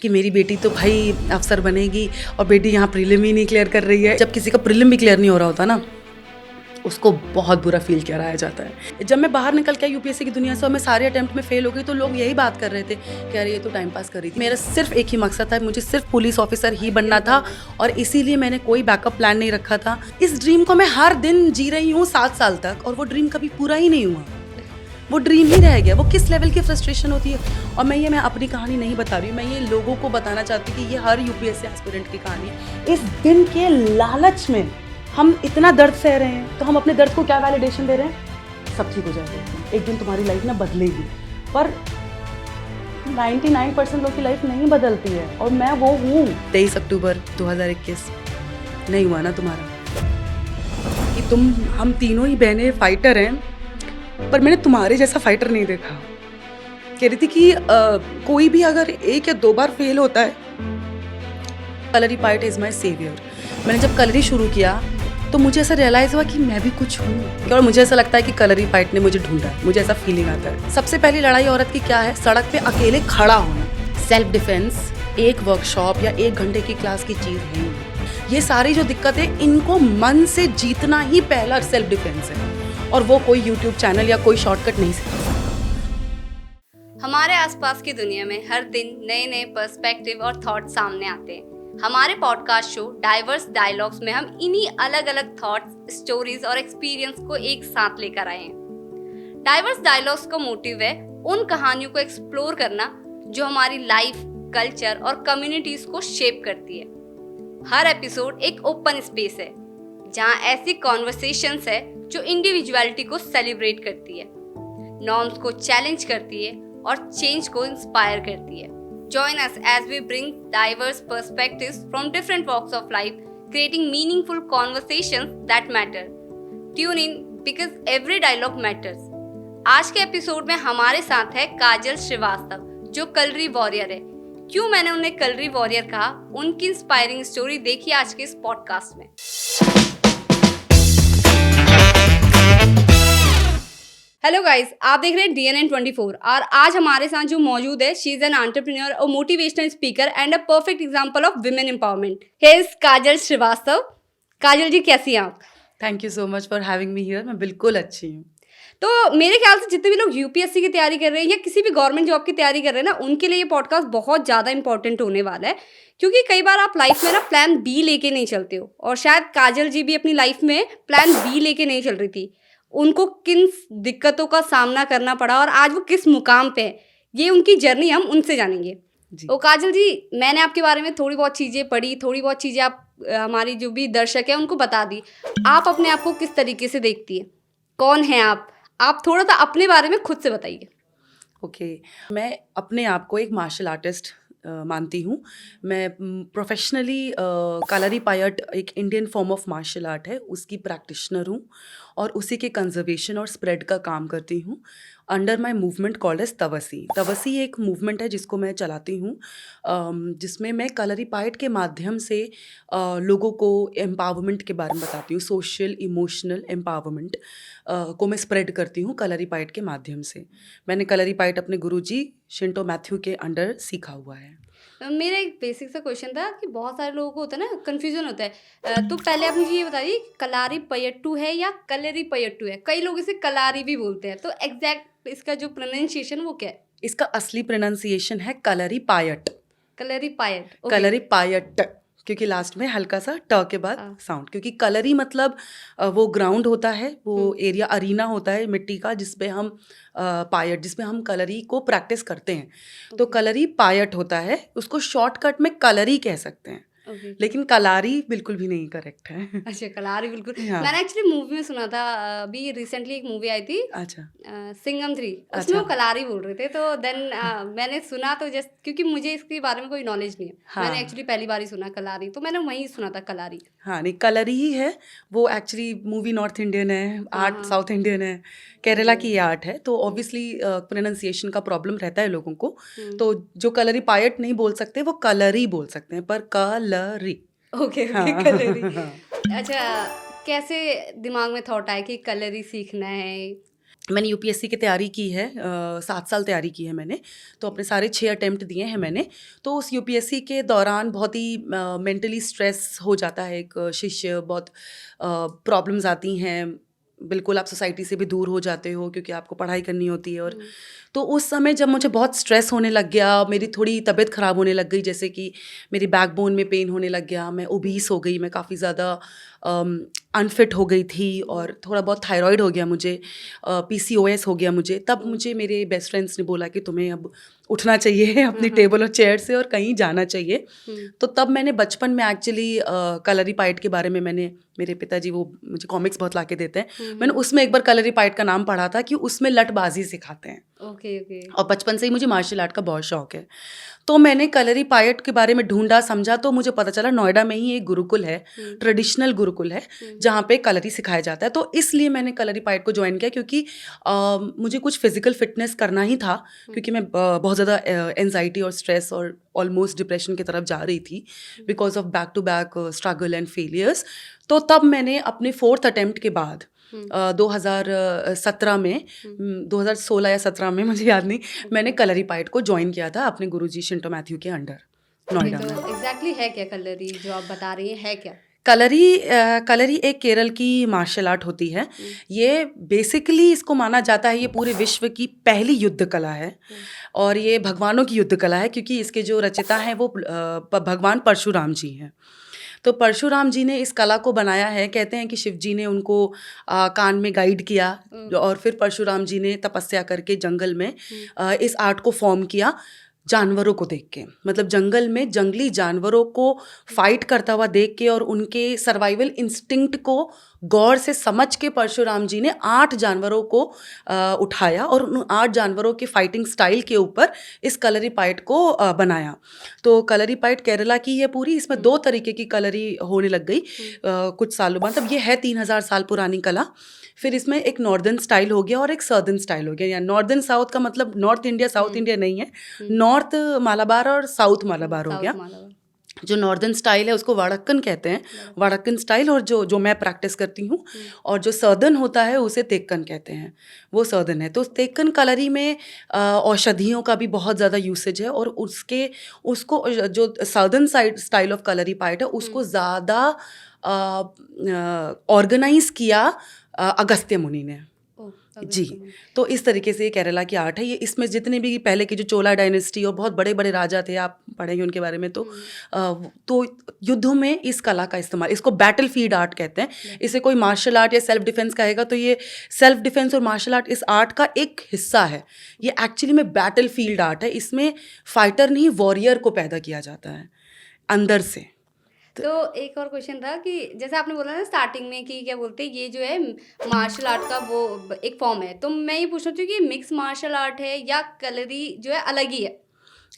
कि मेरी बेटी तो भाई अफसर बनेगी और बेटी यहाँ प्रीलिम ही नहीं क्लियर कर रही है। जब किसी का प्रीलिम भी क्लियर नहीं हो रहा होता ना, उसको बहुत बुरा फील कराया जाता है। जब मैं बाहर निकल के यूपीएससी की दुनिया से और मैं सारे अटेम्प्ट में फेल हो गई तो लोग यही बात कर रहे थे कि अरे ये तो टाइम पास कर रही थी। मेरा सिर्फ एक ही मकसद था, मुझे सिर्फ पुलिस ऑफिसर ही बनना था और इसीलिए मैंने कोई बैकअप प्लान नहीं रखा था। इस ड्रीम को मैं हर दिन जी रही हूँ 7 साल तक और वो ड्रीम कभी पूरा ही नहीं हुआ। वो ड्रीम ही रह गया। वो किस लेवल की फ्रस्ट्रेशन होती है। और मैं अपनी कहानी नहीं बता रही हूँ, मैं ये लोगों को बताना चाहती हूँ कि ये हर यूपीएससी एस्पिरेंट की कहानी है। इस दिन के लालच में हम इतना दर्द सह रहे हैं तो हम अपने दर्द को क्या वैलिडेशन दे रहे हैं? सब ठीक हो जाएगा, एक दिन तुम्हारी लाइफ ना बदलेगी। पर 99% लोगों की लाइफ नहीं बदलती है और मैं वो हूँ। 23 अक्टूबर 2021 नहीं हुआ ना तुम्हारा कि हम तीनों ही बहनें फाइटर हैं, पर मैंने तुम्हारे जैसा फाइटर नहीं देखा। कह रही थी कि कोई भी अगर 1 या 2 बार फेल होता है, कलरी पाइट इज माई सेवियर। मैंने जब कलरी शुरू किया तो मुझे ऐसा रियलाइज हुआ कि मैं भी कुछ हूँ और मुझे ऐसा लगता है कि कलरी पाइट ने मुझे ढूंढा है। मुझे ऐसा फीलिंग आता है। सबसे पहली लड़ाई औरत की क्या है? सड़क पे अकेले खड़ा होना। सेल्फ डिफेंस एक वर्कशॉप या 1 घंटे की क्लास की चीज़ नहीं है। ये सारी जो दिक्कतें, इनको मन से जीतना ही पहला सेल्फ डिफेंस है और वो कोई यूट्यूब चैनल या कोई शॉर्टकट नहीं सिखा। हमारे आसपास की दुनिया में हर दिन नए नए पर्सपेक्टिव और थॉट सामने आते हैं। हमारे पॉडकास्ट शो डाइवर्स डायलॉग्स में हम इन्हीं अलग अलग थॉट्स, स्टोरीज और एक्सपीरियंस को एक साथ लेकर आए हैं। डाइवर्स डायलॉग्स का मोटिव है उन कहानियों को एक्सप्लोर करना जो हमारी लाइफ, कल्चर और कम्युनिटीज को शेप करती है। हर एपिसोड एक ओपन स्पेस है जहां ऐसी कॉन्वर्सेशंस है जो इंडिविजुअलिटी को सेलिब्रेट करती है, नॉर्म्स को चैलेंज करती है और चेंज को इंस्पायर करती है। Join us as we bring diverse perspectives from different walks of life, creating meaningful conversations that matter. Tune in because every dialogue matters. आज के एपिसोड में हमारे साथ है काजल श्रीवास्तव, जो कलरी वॉरियर है। क्यों मैंने उन्हें कलरी वॉरियर कहा, उनकी इंस्पायरिंग स्टोरी देखिए आज के इस पॉडकास्ट में। हेलो गाइस, आप देख रहे हैं DNN 24 और आज हमारे साथ जो मौजूद है, शी इज एन एंटरप्रेन्योर और motivational speaker and a perfect example of women empowerment. Here is Kajal Srivastava. Kajal ji, कैसी हैं आप? Thank you so much for having me here. मैं बिल्कुल अच्छी हूँ। तो मेरे ख्याल से जितने भी लोग यूपीएससी की तैयारी कर रहे हैं या किसी भी गवर्नमेंट जॉब की तैयारी कर रहे हैं ना, उनके लिए ये पॉडकास्ट बहुत ज़्यादा इंपॉर्टेंट होने वाला है, क्योंकि कई बार आप लाइफ में ना प्लान बी लेके नहीं चलते हो। और शायद काजल जी भी अपनी लाइफ में प्लान बी लेके नहीं चल रही थी। उनको किन दिक्कतों का सामना करना पड़ा और आज वो किस मुकाम पे है, ये उनकी जर्नी हम उनसे जानेंगे। तो काजल जी, मैंने आपके बारे में थोड़ी बहुत चीज़ें पढ़ी, थोड़ी बहुत चीज़ें आप हमारी जो भी दर्शक है उनको बता दी। आप अपने आप को किस तरीके से देखती है? कौन है आप थोड़ा सा अपने बारे में खुद से बताइए। ओके, मैं अपने आप को एक मार्शल आर्टिस्ट मानती हूँ। मैं प्रोफेशनली कलरी पायट एक Indian form of martial art है, उसकी प्रैक्टिशनर हूँ और उसी के कंजर्वेशन और स्प्रेड का काम करती हूँ under my movement called as Tavasi. Tavasi एक मूवमेंट है जिसको मैं चलाती हूँ, जिसमें मैं कलरी पायट के माध्यम से लोगों को एम्पावरमेंट के बारे में बताती हूँ। सोशल इमोशनल एम्पावरमेंट को मैं स्प्रेड करती हूँ कलरी पायट के माध्यम से। मैंने कलरी पायट अपने गुरुजी शिंटो मैथ्यू के अंडर सीखा हुआ है। मेरा एक बेसिक सा क्वेश्चन था कि बहुत सारे लोगों को होता है ना, कंफ्यूजन होता है। तो पहले आप मुझे ये बताइए, कलारी पयट्टू है या कलरी पयट्टू है? कई लोग इसे कलारी भी बोलते हैं, तो एग्जैक्ट इसका जो प्रोनाउंसिएशन वो क्या है? इसका असली प्रोनाउंसिएशन है कलरी पायट। कलरी पायट, कलरी पायट, क्योंकि लास्ट में हल्का सा ट के बाद साउंड, क्योंकि कलरी मतलब वो ग्राउंड होता है, वो एरिया अरीना होता है मिट्टी का, जिसपे हम पायट, जिसमें हम कलरी को प्रैक्टिस करते हैं। तो कलरी पायट होता है, उसको शॉर्टकट में कलरी कह सकते हैं। लेकिन कलारी बिल्कुल भी नहीं करेक्ट है। अच्छा, कलारी बिल्कुल। हाँ। मैंने एक्चुअली मूवी में सुना था, अभी रिसेंटली एक मूवी आई थी, अच्छा, सिंघम 3, उसमें वो कलारी बोल रहे थे। तो देन मैंने सुना, तो जस्ट क्योंकि मुझे इसके बारे में कोई नॉलेज नहीं है, हाँ। मैंने एक्चुअली पहली बार ही सुना कलारी, तो मैंने वहीं सुना था कलारी। हाँ, नहीं कलरी ही है वो। एक्चुअली मूवी नॉर्थ इंडियन है, आर्ट साउथ इंडियन है, केरला की ये आर्ट है, तो ऑब्वियसली प्रोनाउंसिएशन का प्रॉब्लम रहता है लोगों को। तो जो कलरी पायट नहीं बोल सकते वो कलरी बोल सकते हैं, पर कलरी। ओके, कलरी। अच्छा, कैसे दिमाग में थॉट आया कि कलरी सीखना है? मैंने यूपीएससी की तैयारी की है, 7 साल तैयारी की है मैंने, तो अपने सारे 6 अटेम्प्ट दिए हैं मैंने। तो उस यूपीएससी के दौरान बहुत ही मेंटली स्ट्रेस हो जाता है एक शिष्य, बहुत प्रॉब्लम्स आती हैं, बिल्कुल आप सोसाइटी से भी दूर हो जाते हो क्योंकि आपको पढ़ाई करनी होती है। और तो उस समय जब मुझे बहुत स्ट्रेस होने लग गया, मेरी थोड़ी तबीयत ख़राब होने लग गई, जैसे कि मेरी बैकबोन में पेन होने लग गया, मैं ओबीस हो गई, मैं काफ़ी ज़्यादा अनफिट हो गई थी, और थोड़ा बहुत थायराइड हो गया मुझे, पीसीओएस हो गया मुझे। तब मुझे मेरे बेस्ट फ्रेंड्स ने बोला कि तुम्हें अब उठना चाहिए अपनी टेबल और चेयर से और कहीं जाना चाहिए। तो तब मैंने बचपन में एक्चुअली कलरीपाइट के बारे में, मैंने, मेरे पिताजी वो मुझे कॉमिक्स बहुत ला के देते हैं, मैंने उसमें एक बार कलरीपाइट का नाम पढ़ा था कि उसमें लठबाजी सिखाते हैं। Okay okay. और बचपन से ही मुझे मार्शल आर्ट का बहुत शौक है। तो मैंने कलरीपाइट के बारे में ढूंढा, समझा, तो मुझे पता चला नोएडा में ही एक गुरुकुल है, ट्रेडिशनल गुरुकुल है, जहाँ पे कलरी सिखाया जाता है। तो इसलिए मैंने कलरीपाइट को ज्वाइन किया, क्योंकि मुझे कुछ फिजिकल फिटनेस करना ही था, क्योंकि मैं बहुत ज़्यादा एंजाइटी और स्ट्रेस और ऑलमोस्ट डिप्रेशन की तरफ जा रही थी because of back to back struggle and failures. तो तब मैंने अपने 4th अटेम्प्ट के बाद 2017 में, 2016 या 17 में, मुझे याद नहीं, मैंने कलरीपाइट को ज्वाइन किया था अपने गुरुजी शिंटो मैथ्यू के अंडर नोएडा में। तो एग्जैक्टली है क्या कलरी जो आप बता रही हैं, है क्या? कलरी एक केरल की मार्शल आर्ट होती है। ये बेसिकली इसको माना जाता है ये पूरे विश्व की पहली युद्ध कला है, और ये भगवानों की युद्ध कला है, क्योंकि इसके जो रचयिता हैं वो भगवान परशुराम जी हैं। तो परशुराम जी ने इस कला को बनाया है। कहते हैं कि शिव जी ने उनको कान में गाइड किया, और फिर परशुराम जी ने तपस्या करके जंगल में इस आर्ट को फॉर्म किया, जानवरों को देख के, मतलब जंगल में जंगली जानवरों को फाइट करता हुआ देख के, और उनके सर्वाइवल इंस्टिंक्ट को गौर से समझ के परशुराम जी ने 8 जानवरों को उठाया, और उन 8 जानवरों के फाइटिंग स्टाइल के ऊपर इस कलरीपाइट को बनाया। तो कलरीपाइट केरला की है पूरी, इसमें 2 तरीके की कलरी होने लग गई कुछ सालों बाद। तब ये है 3000 साल पुरानी कला। फिर इसमें एक नॉर्दर्न स्टाइल हो गया और एक सर्दर्न स्टाइल हो गया। या नॉर्दर्न साउथ का मतलब नॉर्थ इंडिया साउथ इंडिया नहीं है, नॉर्थ मालाबार और साउथ मालाबार हो गया। जो नॉर्दर्न स्टाइल है उसको वड़क्कन कहते हैं, वड़क्कन स्टाइल, और जो मैं प्रैक्टिस करती हूँ, और जो सर्दर्न होता है उसे तेक्कन कहते हैं, वो सर्दर्न है। तो तेक्कन कलरी में औषधियों का भी बहुत ज़्यादा यूसेज है, और उसको जो सर्दर्न साइड स्टाइल ऑफ कलरीपाइट है उसको ज़्यादा ऑर्गेनाइज किया अगस्त्य मुनि ने। जी, तो इस तरीके से ये केरला की आर्ट है। ये इसमें जितने भी पहले की जो चोला डायनेस्टी और बहुत बड़े बड़े राजा थे, आप पढ़ेंगे उनके बारे में, तो युद्धों में इस कला का इस्तेमाल, इसको बैटल फील्ड आर्ट कहते हैं। इसे कोई मार्शल आर्ट या सेल्फ डिफेंस कहेगा तो ये सेल्फ डिफेंस और मार्शल आर्ट इस आर्ट का एक हिस्सा है। ये एक्चुअली में बैटल फील्ड आर्ट है। इसमें फाइटर नहीं, वॉरियर को पैदा किया जाता है अंदर से। तो एक और क्वेश्चन था कि जैसे आपने बोला ना स्टार्टिंग में कि क्या बोलते हैं, ये जो है मार्शल आर्ट का वो एक फॉर्म है, तो मैं ये पूछना चाहती हूँ कि मिक्स मार्शल आर्ट है या कलरी जो है अलग ही है?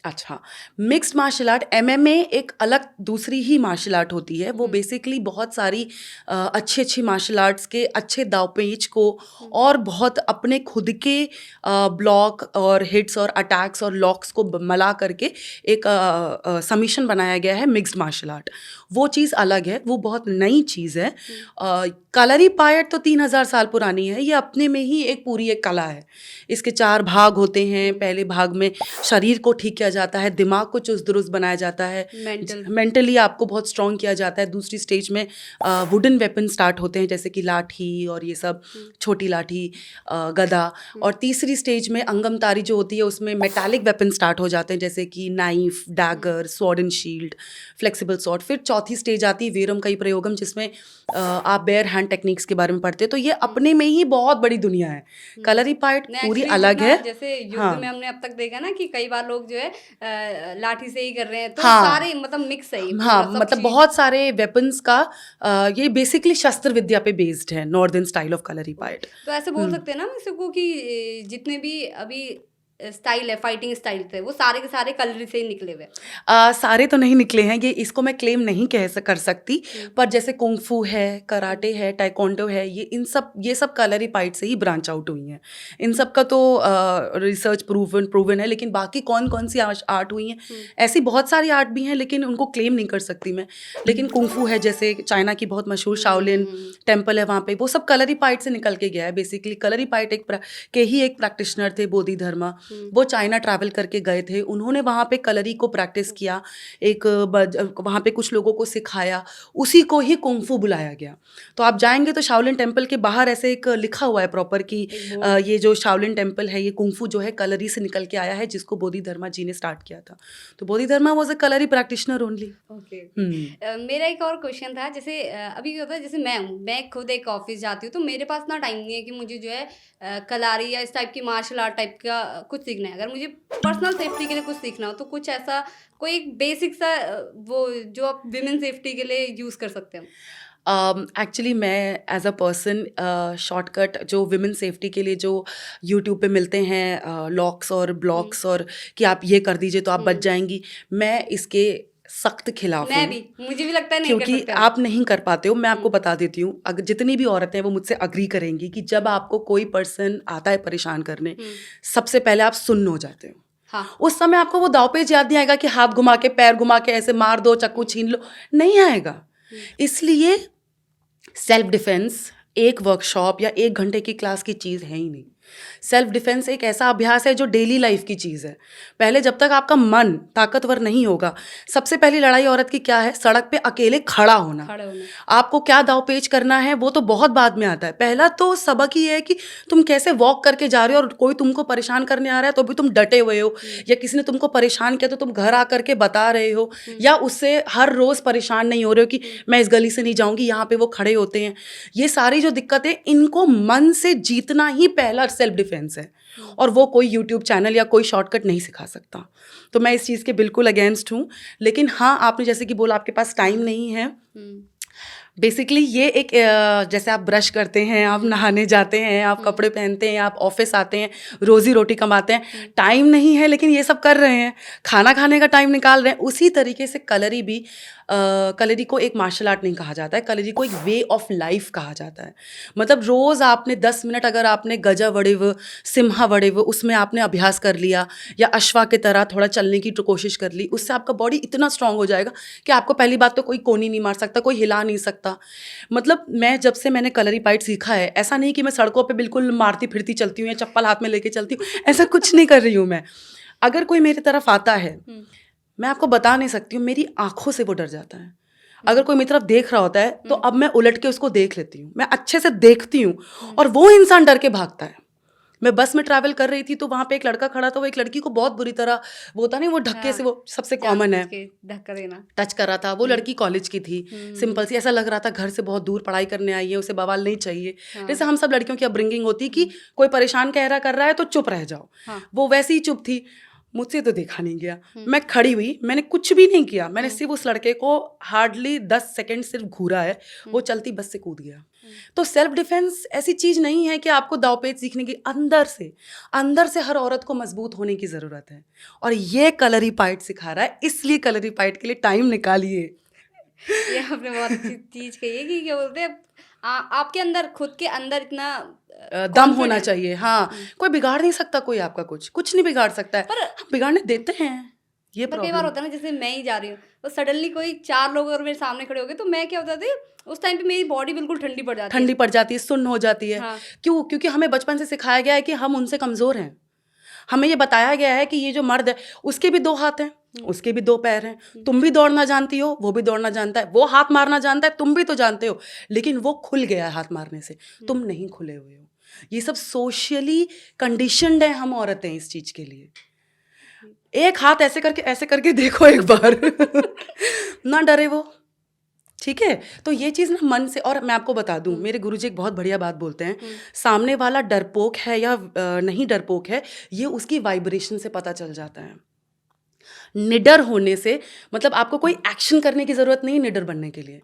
अच्छा, मिक्स्ड मार्शल आर्ट, एमएमए एक अलग दूसरी ही मार्शल आर्ट होती है। वो बेसिकली बहुत सारी अच्छी अच्छी मार्शल आर्ट्स के अच्छे दावपेच को और बहुत अपने खुद के ब्लॉक और हिट्स और अटैक्स और लॉक्स को मला करके एक समीशन बनाया गया है मिक्स्ड मार्शल आर्ट। वो चीज़ अलग है, वो बहुत नई चीज़ है। कलरीपाइट तो 3000 साल पुरानी है। ये अपने में ही एक पूरी एक कला है। इसके 4 भाग होते हैं। पहले भाग में शरीर को ठीक किया जाता है, दिमाग को चुस्त दुरुस्त बनाया जाता है, मेंटली आपको बहुत स्ट्रॉन्ग किया जाता है। दूसरी स्टेज में वुडन वेपन स्टार्ट होते हैं, जैसे कि लाठी और ये सब, छोटी लाठी, गदा। और तीसरी स्टेज में अंगमतारी जो होती है उसमें मेटालिक वेपन स्टार्ट हो जाते हैं, जैसे कि knife, dagger, sword and shield, flexible sword. फिर चौथी स्टेज आती है वीरम कई प्रयोगम, जिसमें आप बेयर हैंड टेक्निक्स के बारे में पढ़ते हैं। तो ये अपने में ही बहुत बड़ी दुनिया है। कलरीपाइट पूरी अलग है। जैसे युद्ध में हमने अब तक देखा ना कि कई बार लोग जो है लाठी से ही कर रहे हैं, तो सारे मतलब मिक्स है। हाँ, मतलब बहुत सारे वेपन्स का ये बेसिकली शस्त्र विद्या पे बेस्ड है नॉर्दर्न स्टाइल ऑफ कलरीपाइट। तो ऐसे बोल सकते हैं ना हम इसको कि जितने भी अभी स्टाइल है, फाइटिंग स्टाइल थे, वो सारे के सारे कलरी से ही निकले हुए? सारे तो नहीं निकले हैं, ये इसको मैं क्लेम नहीं कर सकती, पर जैसे कुंग-फू है, कराटे है, ताइक्वांडो है, ये सब कलरीपाइट से ही ब्रांच आउट हुई हैं। इन सब का तो रिसर्च प्रूवन है, लेकिन बाकी कौन-कौन सी आर्ट हुई हैं, ऐसी बहुत सारी आर्ट भी हैं, लेकिन उनको क्लेम नहीं कर सकती मैं। लेकिन कुंग-फू है, जैसे चाइना की बहुत मशहूर शाओलिन टेम्पल है वहाँ पे, वो सब कलरीपाइट से निकल के गया है। बेसिकली कलरीपाइट के ही एक प्रैक्टिशनर थे, बोधिधर्मा। वो चाइना ट्रैवल करके गए थे, उन्होंने वहाँ पे कलरी को प्रैक्टिस किया, वहाँ पे कुछ लोगों को सिखाया, उसी को ही कुंग-फू बुलाया गया। तो आप जाएंगे तो शाओलिन टेम्पल के बाहर ऐसे एक लिखा हुआ है प्रॉपर कि ये जो शाओलिन टेम्पल है, ये कुंग-फू जो है कलरी से निकल के आया है, जिसको बोधिधर्मा जी ने स्टार्ट किया था। तो Bodhidharma was a Kalari practitioner only. Okay. मेरा एक और क्वेश्चन था, जैसे अभी क्या होता है, जैसे मैं खुद एक ऑफिस जाती हूँ, तो मेरे पास ना टाइम नहीं है कि मुझे जो है कलारी या इस टाइप की मार्शल आर्ट टाइप का कुछ सीखना है। अगर मुझे पर्सनल सेफ्टी के लिए कुछ सीखना हो, तो कुछ ऐसा कोई एक बेसिक सा वो जो आप विमेन सेफ्टी के लिए यूज़ कर सकते हो? एक्चुअली मैं एज अ पर्सन शॉर्टकट जो विमेन सेफ्टी के लिए जो यूट्यूब पे मिलते हैं लॉक्स और ब्लॉक्स और कि आप ये कर दीजिए तो आप बच जाएंगी, मैं इसके सख्त खिलाफ मैं हूँ। भी, मुझे भी लगता है नहीं कर क्योंकि सकते आप नहीं कर पाते हो। मैं आपको बता देती हूँ, अगर जितनी भी औरतें हैं वो मुझसे अग्री करेंगी कि जब आपको कोई पर्सन आता है परेशान करने, सबसे पहले आप सुन्न हो जाते हो। हाँ। उस समय आपको वो दावपेच याद नहीं आएगा कि हाथ घुमा के पैर घुमा के ऐसे मार दो, चाकू छीन लो, नहीं आएगा। इसलिए सेल्फ डिफेंस एक वर्कशॉप या 1 घंटे की क्लास की चीज़ है ही नहीं। सेल्फ डिफेंस एक ऐसा अभ्यास है जो डेली लाइफ की चीज़ है। पहले जब तक आपका मन ताकतवर नहीं होगा, सबसे पहली लड़ाई औरत की क्या है? सड़क पे अकेले खड़ा होना। आपको क्या दावपेच करना है वो तो बहुत बाद में आता है। पहला तो सबक ही है कि तुम कैसे वॉक करके जा रहे हो और कोई तुमको परेशान करने आ रहा है तो भी तुम डटे हुए हो, या किसी ने तुमको परेशान किया तो तुम घर आकर के बता रहे हो, या उससे हर रोज़ परेशान नहीं हो रहे हो कि मैं इस गली से नहीं जाऊँगी, यहाँ पे वो खड़े होते हैं। ये सारी जो दिक्कतें, इनको मन से जीतना ही पहला सेल्फ डिफेंस है, और वो कोई यूट्यूब चैनल या कोई शॉर्टकट नहीं सिखा सकता। तो मैं इस चीज़ के बिल्कुल अगेंस्ट हूँ। लेकिन हाँ, आपने जैसे कि बोला आपके पास टाइम नहीं है, बेसिकली ये एक जैसे आप ब्रश करते हैं, आप नहाने जाते हैं, आप कपड़े पहनते हैं, आप ऑफिस आते हैं, रोज़ी रोटी कमाते हैं, टाइम नहीं है लेकिन ये सब कर रहे हैं, खाना खाने का टाइम निकाल रहे हैं। उसी तरीके से कलरी भी कलरी को एक मार्शल आर्ट नहीं कहा जाता है, कलरी को एक वे ऑफ लाइफ कहा जाता है। मतलब रोज़ आपने 10 मिनट अगर आपने गजा वड़िव, सिम्हा वड़िव उसमें आपने अभ्यास कर लिया, या अश्वा की तरह थोड़ा चलने की कोशिश कर ली, उससे आपका बॉडी इतना स्ट्रांग हो जाएगा कि आपको पहली बात तो कोई कोनी नहीं मार सकता, कोई हिला नहीं सकता। मतलब जब से मैंने कलरीपाइट सीखा है, ऐसा नहीं कि मैं सड़कों पे बिल्कुल मारती फिरती चलती हूँ या चप्पल हाथ में लेके चलती हूँ, ऐसा कुछ नहीं कर रही हूँ मैं। अगर कोई मेरी तरफ आता है, मैं आपको बता नहीं सकती हूँ, मेरी आंखों से वो डर जाता है। अगर कोई मेरी तरफ देख रहा होता है तो अब मैं उलट के उसको देख लेती हूँ, मैं अच्छे से देखती हूँ, और वो इंसान डर के भागता है। मैं बस में ट्रैवल कर रही थी तो वहाँ पे एक लड़का खड़ा था, वो एक लड़की को बहुत बुरी तरह, वो होता नहीं वो धक्के से, वो सबसे कॉमन है, धक्का देना, टच कर रहा था। वो लड़की कॉलेज की थी, सिंपल सी, ऐसा लग रहा था घर से बहुत दूर पढ़ाई करने आई है, उसे बवाल नहीं चाहिए। जैसे हम सब लड़कियों की अपब्रिंगिंग होती कि कोई परेशान कह रहा है तो चुप रह जाओ, वो वैसे ही चुप थी। मुझसे तो देखा नहीं गया, मैं खड़ी हुई, मैंने कुछ भी नहीं किया, मैंने सिर्फ उस लड़के को हार्डली 10 सेकंड सिर्फ घूरा है, वो चलती बस से कूद गया। तो सेल्फ डिफेंस ऐसी चीज़ नहीं है कि आपको दावपेच सीखने की, अंदर से हर औरत को मजबूत होने की ज़रूरत है, और ये कलरीपाइट सिखा रहा है, इसलिए कलरीपाइट के लिए टाइम निकालिए। ये आपने बहुत अच्छी चीज़ कही है कि क्या बोलते हैं, आपके अंदर, खुद के अंदर इतना दम होना चाहिए। हाँ, कोई बिगाड़ नहीं सकता, कोई आपका कुछ नहीं बिगाड़ सकता है, पर हम बिगाड़ने देते हैं। ये पर कई बार होता है ना, जैसे मैं ही जा रही हूँ तो सडनली कोई 4 लोग अगर मेरे सामने खड़े हो गए तो मैं क्या होता है, उस टाइम पे मेरी बॉडी बिल्कुल ठंडी पड़ जाती है, सुन्न हो जाती है। हाँ। क्यों? क्योंकि हमें बचपन से सिखाया गया है कि हम उनसे कमज़ोर हैं। हमें ये बताया गया है कि ये जो मर्द है उसके भी 2 हाथ हैं, उसके भी 2 पैर हैं, तुम भी दौड़ना जानती हो, वो भी दौड़ना जानता है, वो हाथ मारना जानता है, तुम भी तो जानते हो, लेकिन वो खुल गया है हाथ मारने से, तुम नहीं खुले हुए हो। ये सब सोशली कंडीशनड है हम औरतें इस चीज़ के लिए। एक हाथ ऐसे करके देखो एक बार ना डरे वो, ठीक है? तो ये चीज़ ना मन से, और मैं आपको बता दूं, मेरे गुरुजी एक बहुत बढ़िया बात बोलते हैं, सामने वाला डरपोक है या नहीं डरपोक है, ये उसकी वाइब्रेशन से पता चल जाता है। निडर होने से मतलब आपको कोई एक्शन करने की ज़रूरत नहीं निडर बनने के लिए।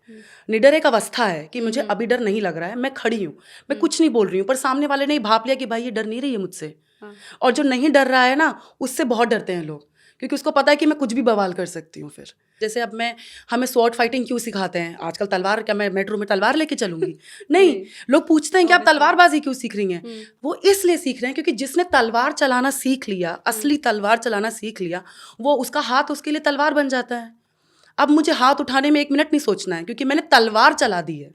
निडर एक अवस्था है कि मुझे अभी डर नहीं लग रहा है, मैं खड़ी हूँ, मैं कुछ नहीं बोल रही हूँ, पर सामने वाले ने भाप लिया कि भाई ये डर नहीं रही है मुझसे, हाँ। और जो नहीं डर रहा है ना, उससे बहुत डरते हैं लोग, क्योंकि उसको पता है कि मैं कुछ भी बवाल कर सकती हूँ। फिर जैसे अब हमें स्वॉर्ड फाइटिंग क्यों सिखाते हैं आजकल? तलवार, क्या मैं मेट्रो में तलवार लेके चलूंगी? नहीं। लोग पूछते हैं कि आप तलवारबाजी क्यों सीख रही हैं? वो इसलिए सीख रहे हैं क्योंकि जिसने तलवार चलाना सीख लिया, असली तलवार चलाना सीख लिया, वो उसका हाथ उसके लिए तलवार बन जाता है। अब मुझे हाथ उठाने में 1 मिनट नहीं सोचना है, क्योंकि मैंने तलवार चला दी है।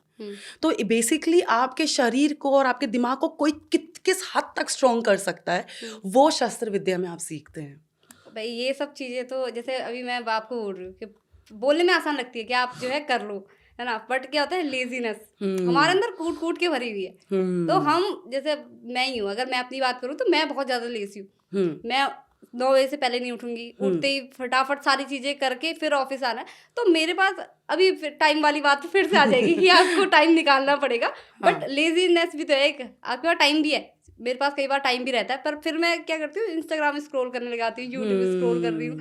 तो बेसिकली आपके शरीर को और आपके दिमाग को कोई किस हद तक स्ट्रॉन्ग कर सकता है, वो शस्त्र विद्या में आप सीखते हैं। भाई ये सब चीज़ें तो जैसे अभी मैं आपको बोल रही हूँ कि बोलने में आसान लगती है कि आप जो है कर लो, है ना, बट क्या होता है, लेजीनेस हमारे अंदर कूट कूट के भरी हुई है। तो हम जैसे मैं ही हूँ, अगर मैं अपनी बात करूँ तो मैं बहुत ज़्यादा लेजी हूँ। मैं 9 बजे से पहले नहीं उठूंगी, उठते ही फटाफट सारी चीज़ें करके फिर ऑफिस आना है। तो मेरे पास अभी टाइम वाली बात फिर से आ जाएगी कि आपको टाइम निकालना पड़ेगा। बट लेजीनेस भी तो है एक, आपके पास टाइम भी है, मेरे पास कई बार टाइम भी रहता है, पर फिर मैं क्या करती हूँ, इंस्टाग्राम स्क्रॉल करने लगाती हूँ, यूट्यूब स्क्रॉल कर रही हूँ।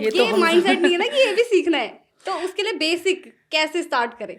ये माइंडसेट नहीं है ना कि ये भी सीखना है, तो उसके लिए बेसिक कैसे स्टार्ट करें?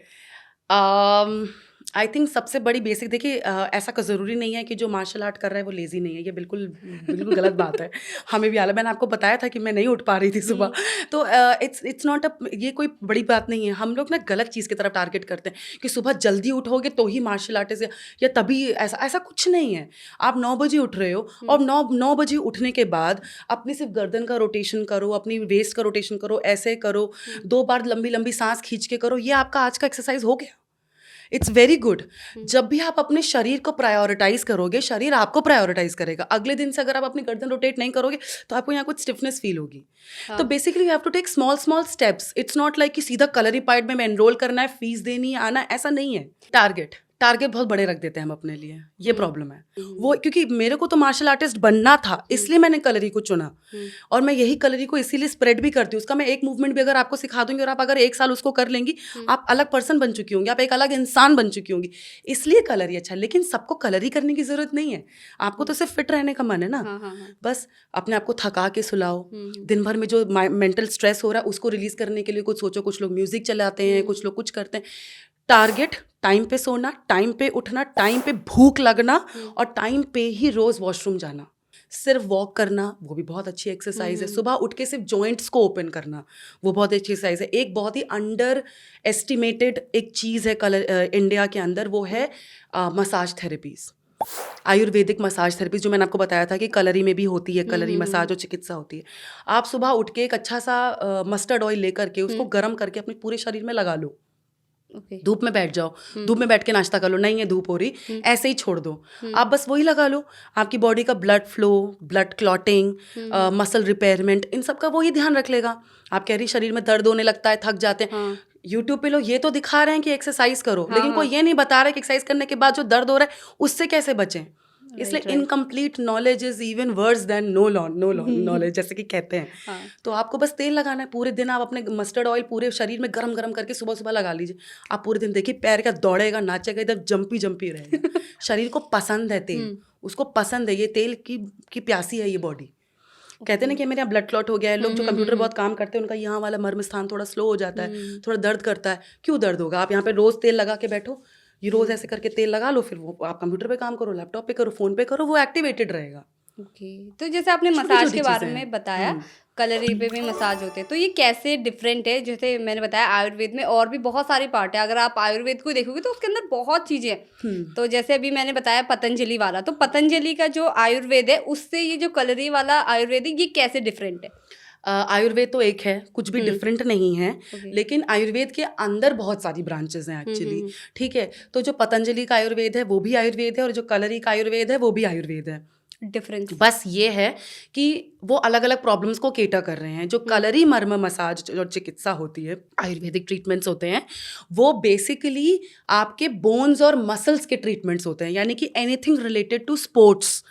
आई थिंक सबसे बड़ी बेसिक, देखिए ऐसा ज़रूरी नहीं है कि जो मार्शल आर्ट कर रहा है वो लेज़ी नहीं है, ये बिल्कुल बिल्कुल गलत बात है। हमें भी मैंने आपको बताया था कि मैं नहीं उठ पा रही थी सुबह, तो इट्स नॉट ये कोई बड़ी बात नहीं है। हम लोग ना गलत चीज़ की तरफ टारगेट करते हैं कि सुबह जल्दी उठोगे तो ही मार्शल आर्टिस्ट या तभी ऐसा कुछ नहीं है। आप 9 बजे उठ रहे हो और 9 बजे उठने के बाद अपनी सिर्फ गर्दन का रोटेशन करो, अपनी वेस्ट का रोटेशन करो, ऐसे करो, 2 बार लंबी लंबी सांस खींच के करो, ये आपका आज का एक्सरसाइज हो गया। It's very good. जब भी आप अपने शरीर को प्रायोरिटाइज करोगे, शरीर आपको प्रायोरिटाइज करेगा। अगले दिन से अगर आप अपनी गर्दन रोटेट नहीं करोगे तो आपको यहाँ कुछ स्टिफनेस फील होगी। तो basically you have to take small small steps. It's not like कि सीधा कलरीपाइड में एनरोल करना है, फीस देनी है, आना, ऐसा नहीं है। टारगेट बहुत बड़े रख देते हैं हम अपने लिए, ये प्रॉब्लम है। वो क्योंकि मेरे को तो मार्शल आर्टिस्ट बनना था, इसलिए मैंने कलरी को चुना, और मैं यही कलरी को इसीलिए स्प्रेड भी करती हूँ। उसका मैं एक मूवमेंट भी अगर आपको सिखा दूंगी और आप अगर 1 साल उसको कर लेंगी, आप अलग पर्सन बन चुकी होंगी, आप एक अलग इंसान बन चुकी होंगी। इसलिए कलरी अच्छा। लेकिन सबको कलरी करने की जरूरत नहीं है, आपको तो सिर्फ फिट रहने का मन है ना। बस अपने आप को थका के सुलाओ। दिन भर में जो मेंटल स्ट्रेस हो रहा है उसको रिलीज करने के लिए कुछ सोचो। कुछ लोग म्यूजिक चलाते हैं, कुछ लोग कुछ करते हैं। टारगेट, टाइम पे सोना, टाइम पे उठना, टाइम पे भूख लगना, और टाइम पे ही रोज वॉशरूम जाना। सिर्फ वॉक करना, वो भी बहुत अच्छी एक्सरसाइज है। सुबह उठ के सिर्फ जॉइंट्स को ओपन करना, वो बहुत अच्छी एक्सरसाइज है। एक बहुत ही अंडर एस्टिमेटेड एक चीज़ है इंडिया के अंदर, वो है massage therapies, Ayurvedic massage therapy, जो मैंने आपको बताया था कि कलरी में भी होती है, कलरी मसाज और चिकित्सा होती है। आप सुबह उठ के एक अच्छा सा मस्टर्ड ऑयल लेकर के उसको गर्म करके अपने पूरे शरीर में लगा लो। धूप में बैठ जाओ, धूप में बैठ के नाश्ता कर लो, नहीं है धूप हो रही, ऐसे ही छोड़ दो। आप बस वही लगा लो, आपकी बॉडी का blood flow, blood clotting, muscle repairment, इन सब का वही ध्यान रख लेगा। आप कह रही शरीर में दर्द होने लगता है, थक जाते हैं, यूट्यूब पे लोग ये तो दिखा रहे हैं कि एक्सरसाइज करो, लेकिन कोई ये नहीं बता रहा है कि एक्सरसाइज करने के बाद जो दर्द हो रहा है उससे कैसे बचें। इसलिए incomplete knowledge is even worse than no knowledge, जैसे कि कहते हैं। तो आपको बस तेल लगाना है पूरे दिन। आप अपने मस्टर्ड ऑयल पूरे शरीर में गरम गरम करके सुबह सुबह लगा लीजिए। आप पूरे दिन देखिए पैर का दौड़ेगा, नाचेगा, एकदम जंपी रहेगा। शरीर को पसंद है तेल, उसको पसंद है, ये तेल की प्यासी है ये बॉडी। कहते हैं ना कि मेरे यहाँ ब्लड क्लॉट हो गया है। लोग जो कंप्यूटर बहुत काम करते हैं उनका यहाँ वाला मर्म स्थान थोड़ा स्लो हो जाता है, थोड़ा दर्द करता है। क्यों दर्द होगा? आप यहाँ पे रोज तेल लगा के बैठो, ये रोज ऐसे करके तेल लगा लो, फिर वो आप कंप्यूटर पे काम करो, लैपटॉप पे करो, फोन पे करो, वो एक्टिवेटेड रहेगा। तो जैसे आपने मसाज के बारे में बताया, कलरी पे भी मसाज होते हैं, तो ये कैसे डिफरेंट है? जैसे मैंने बताया आयुर्वेद में और भी बहुत सारी पार्ट है। अगर आप आयुर्वेद को देखोगे तो उसके अंदर बहुत चीजें हैं। तो जैसे अभी मैंने बताया पतंजलि वाला, तो पतंजलि का जो आयुर्वेद है उससे ये जो कलरी वाला आयुर्वेदिक, ये कैसे डिफरेंट है? आयुर्वेद तो एक है, कुछ भी डिफरेंट नहीं है। लेकिन आयुर्वेद के अंदर बहुत सारी ब्रांचेस हैं एक्चुअली, ठीक है। तो जो पतंजलि का आयुर्वेद है वो भी आयुर्वेद है, और जो कलरी का आयुर्वेद है वो भी आयुर्वेद है। डिफरेंस बस ये है कि वो अलग अलग प्रॉब्लम्स को केटर कर रहे हैं। जो कलरी मर्म मसाज और चिकित्सा होती है, आयुर्वेदिक ट्रीटमेंट्स होते हैं, वो बेसिकली आपके बोन्स और मसल्स के ट्रीटमेंट्स होते हैं, यानी कि anything related to sports.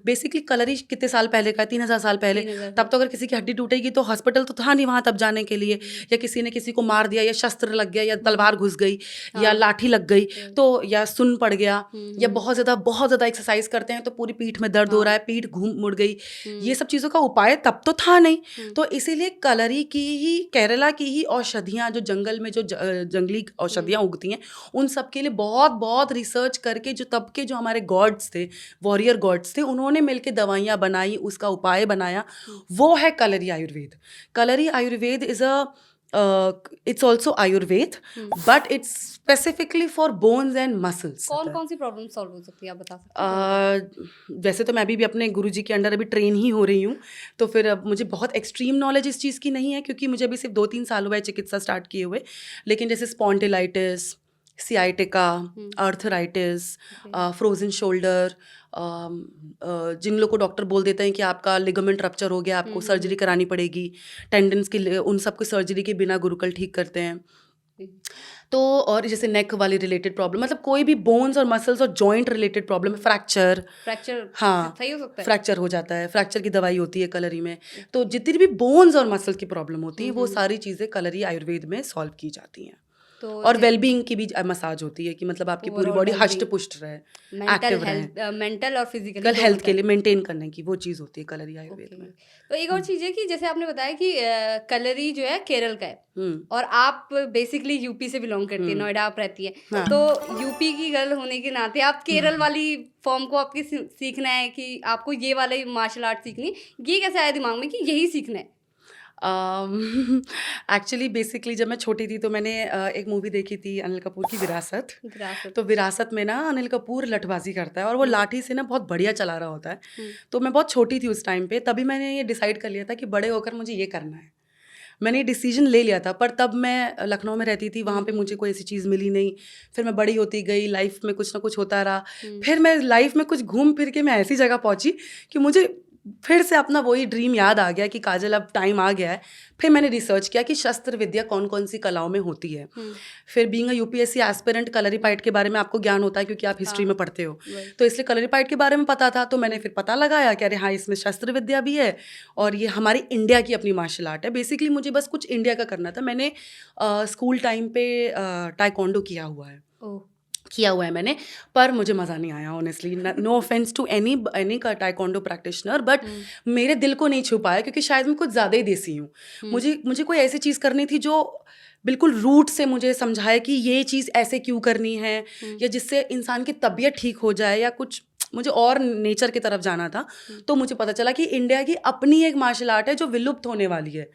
Basically Kalari कितने साल पहले का, 3000 साल पहले। तब तो अगर किसी की हड्डी टूटेगी तो हॉस्पिटल तो था नहीं वहाँ तब जाने के लिए, या किसी ने किसी को मार दिया, या शस्त्र लग गया, या तलवार घुस गई, या लाठी लग गई, तो या सुन पड़ गया, या बहुत ज़्यादा एक्सरसाइज करते हैं तो पूरी पीठ में दर्द हो रहा है, पीठ घूम मुड़ गई, ये सब चीज़ों का उपाय तब तो था नहीं। तो इसीलिए कलरी की ही, केरला की ही औषधियाँ, जो जंगल में जो जंगली औषधियाँ उगती हैं, उन सब के लिए बहुत बहुत रिसर्च करके जो तब के जो हमारे गॉड्स थे, वॉरियर गॉड्स थे, उन्होंने मिलके दवाइयाँ बनाई, उसका उपाय बनाया, वो है Kalari Ayurveda. Kalari Ayurveda is it's also Ayurved, but it's specifically for bones and muscles. कौन सी प्रॉब्लम सॉल्व हो सकती है, आप बता सकते हैं? वैसे तो मैं भी अपने गुरुजी के अंडर अभी ट्रेन ही हो रही हूँ, तो फिर अब मुझे बहुत एक्सट्रीम नॉलेज इस चीज़ की नहीं है, क्योंकि मुझे अभी सिर्फ 2-3 साल हुआ है चिकित्सा स्टार्ट किए हुए। लेकिन जैसे spondylitis, sciatica, arthritis, frozen shoulder, जिन लोग को डॉक्टर बोल देते हैं कि आपका लिगामेंट रप्चर हो गया, आपको सर्जरी करानी पड़ेगी, टेंडन्स की, उन सब को सर्जरी के बिना गुरुकुल ठीक करते हैं। तो और जैसे नेक वाली रिलेटेड प्रॉब्लम, मतलब कोई भी बोन्स और मसल्स और जॉइंट रिलेटेड प्रॉब्लम, फ्रैक्चर हाँ सही हो सकता है, फ्रैक्चर हो जाता है, फ्रैक्चर की दवाई होती है कलरी में। तो जितनी भी बोन्स और मसल की प्रॉब्लम होती है, वो सारी चीज़ें कलरी आयुर्वेद में सॉल्व की जाती हैं। तो और वेलबींग की भी मसाज होती है कि मतलब आपकी पूरी बॉडी हष्ट पुष्ट रहे, एक्टिव रहे, मेंटल और फिजिकल हेल्थ के लिए मेंटेन करने की वो चीज़ होती है कलरी आयुर्वेद में। तो एक और चीज़ है कि जैसे आपने बताया कि कलरी जो है केरल का है, और आप बेसिकली यूपी से बिलोंग करती है, नोएडा आप रहती है, हाँ। तो यूपी की गर्ल होने के नाते आप केरल वाली फॉर्म को आपकी सीखना है कि आपको ये वाले मार्शल आर्ट सीखनी है, ये कैसे आया दिमाग में कि यही सीखना है? एक्चुअली बेसिकली जब मैं छोटी थी तो मैंने एक मूवी देखी थी अनिल कपूर की, विरासत। तो विरासत में ना अनिल कपूर लठबाजी करता है और वो लाठी से ना बहुत बढ़िया चला रहा होता है। तो मैं बहुत छोटी थी उस टाइम पे, तभी मैंने ये डिसाइड कर लिया था कि बड़े होकर मुझे ये करना है। मैंने ये डिसीजन ले लिया था, पर तब मैं लखनऊ में रहती थी, वहाँ पे मुझे कोई ऐसी चीज़ मिली नहीं। फिर मैं बड़ी होती गई, लाइफ में कुछ ना कुछ होता रहा, फिर मैं लाइफ में कुछ घूम फिर के मैं ऐसी जगह पहुँची कि मुझे फिर से अपना वही ड्रीम याद आ गया कि काजल अब टाइम आ गया है। फिर मैंने रिसर्च किया कि शस्त्र विद्या कौन कौन सी कलाओं में होती है। फिर being a UPSC aspirant, Kalari fight के बारे में आपको ज्ञान होता है क्योंकि आप हिस्ट्री में पढ़ते हो, तो इसलिए कलरी फाइट के बारे में पता था। तो मैंने फिर पता लगाया कि अरे हाँ, इसमें शस्त्र विद्या भी है और ये हमारी इंडिया की अपनी मार्शल आर्ट है। बेसिकली मुझे बस कुछ इंडिया का करना था। मैंने स्कूल टाइम पे टाइकोंडो किया हुआ है मैंने, पर मुझे मज़ा नहीं आया honestly. No offence to any taekwondo practitioner, but मेरे दिल को नहीं छू पाया क्योंकि शायद मैं कुछ ज़्यादा ही देसी हूँ। मुझे कोई ऐसी चीज़ करनी थी जो बिल्कुल रूट से मुझे समझाए कि ये चीज़ ऐसे क्यों करनी है, या जिससे इंसान की तबीयत ठीक हो जाए, या कुछ मुझे और नेचर की तरफ जाना था। तो मुझे पता चला कि इंडिया की अपनी एक मार्शल आर्ट है जो विलुप्त होने वाली है।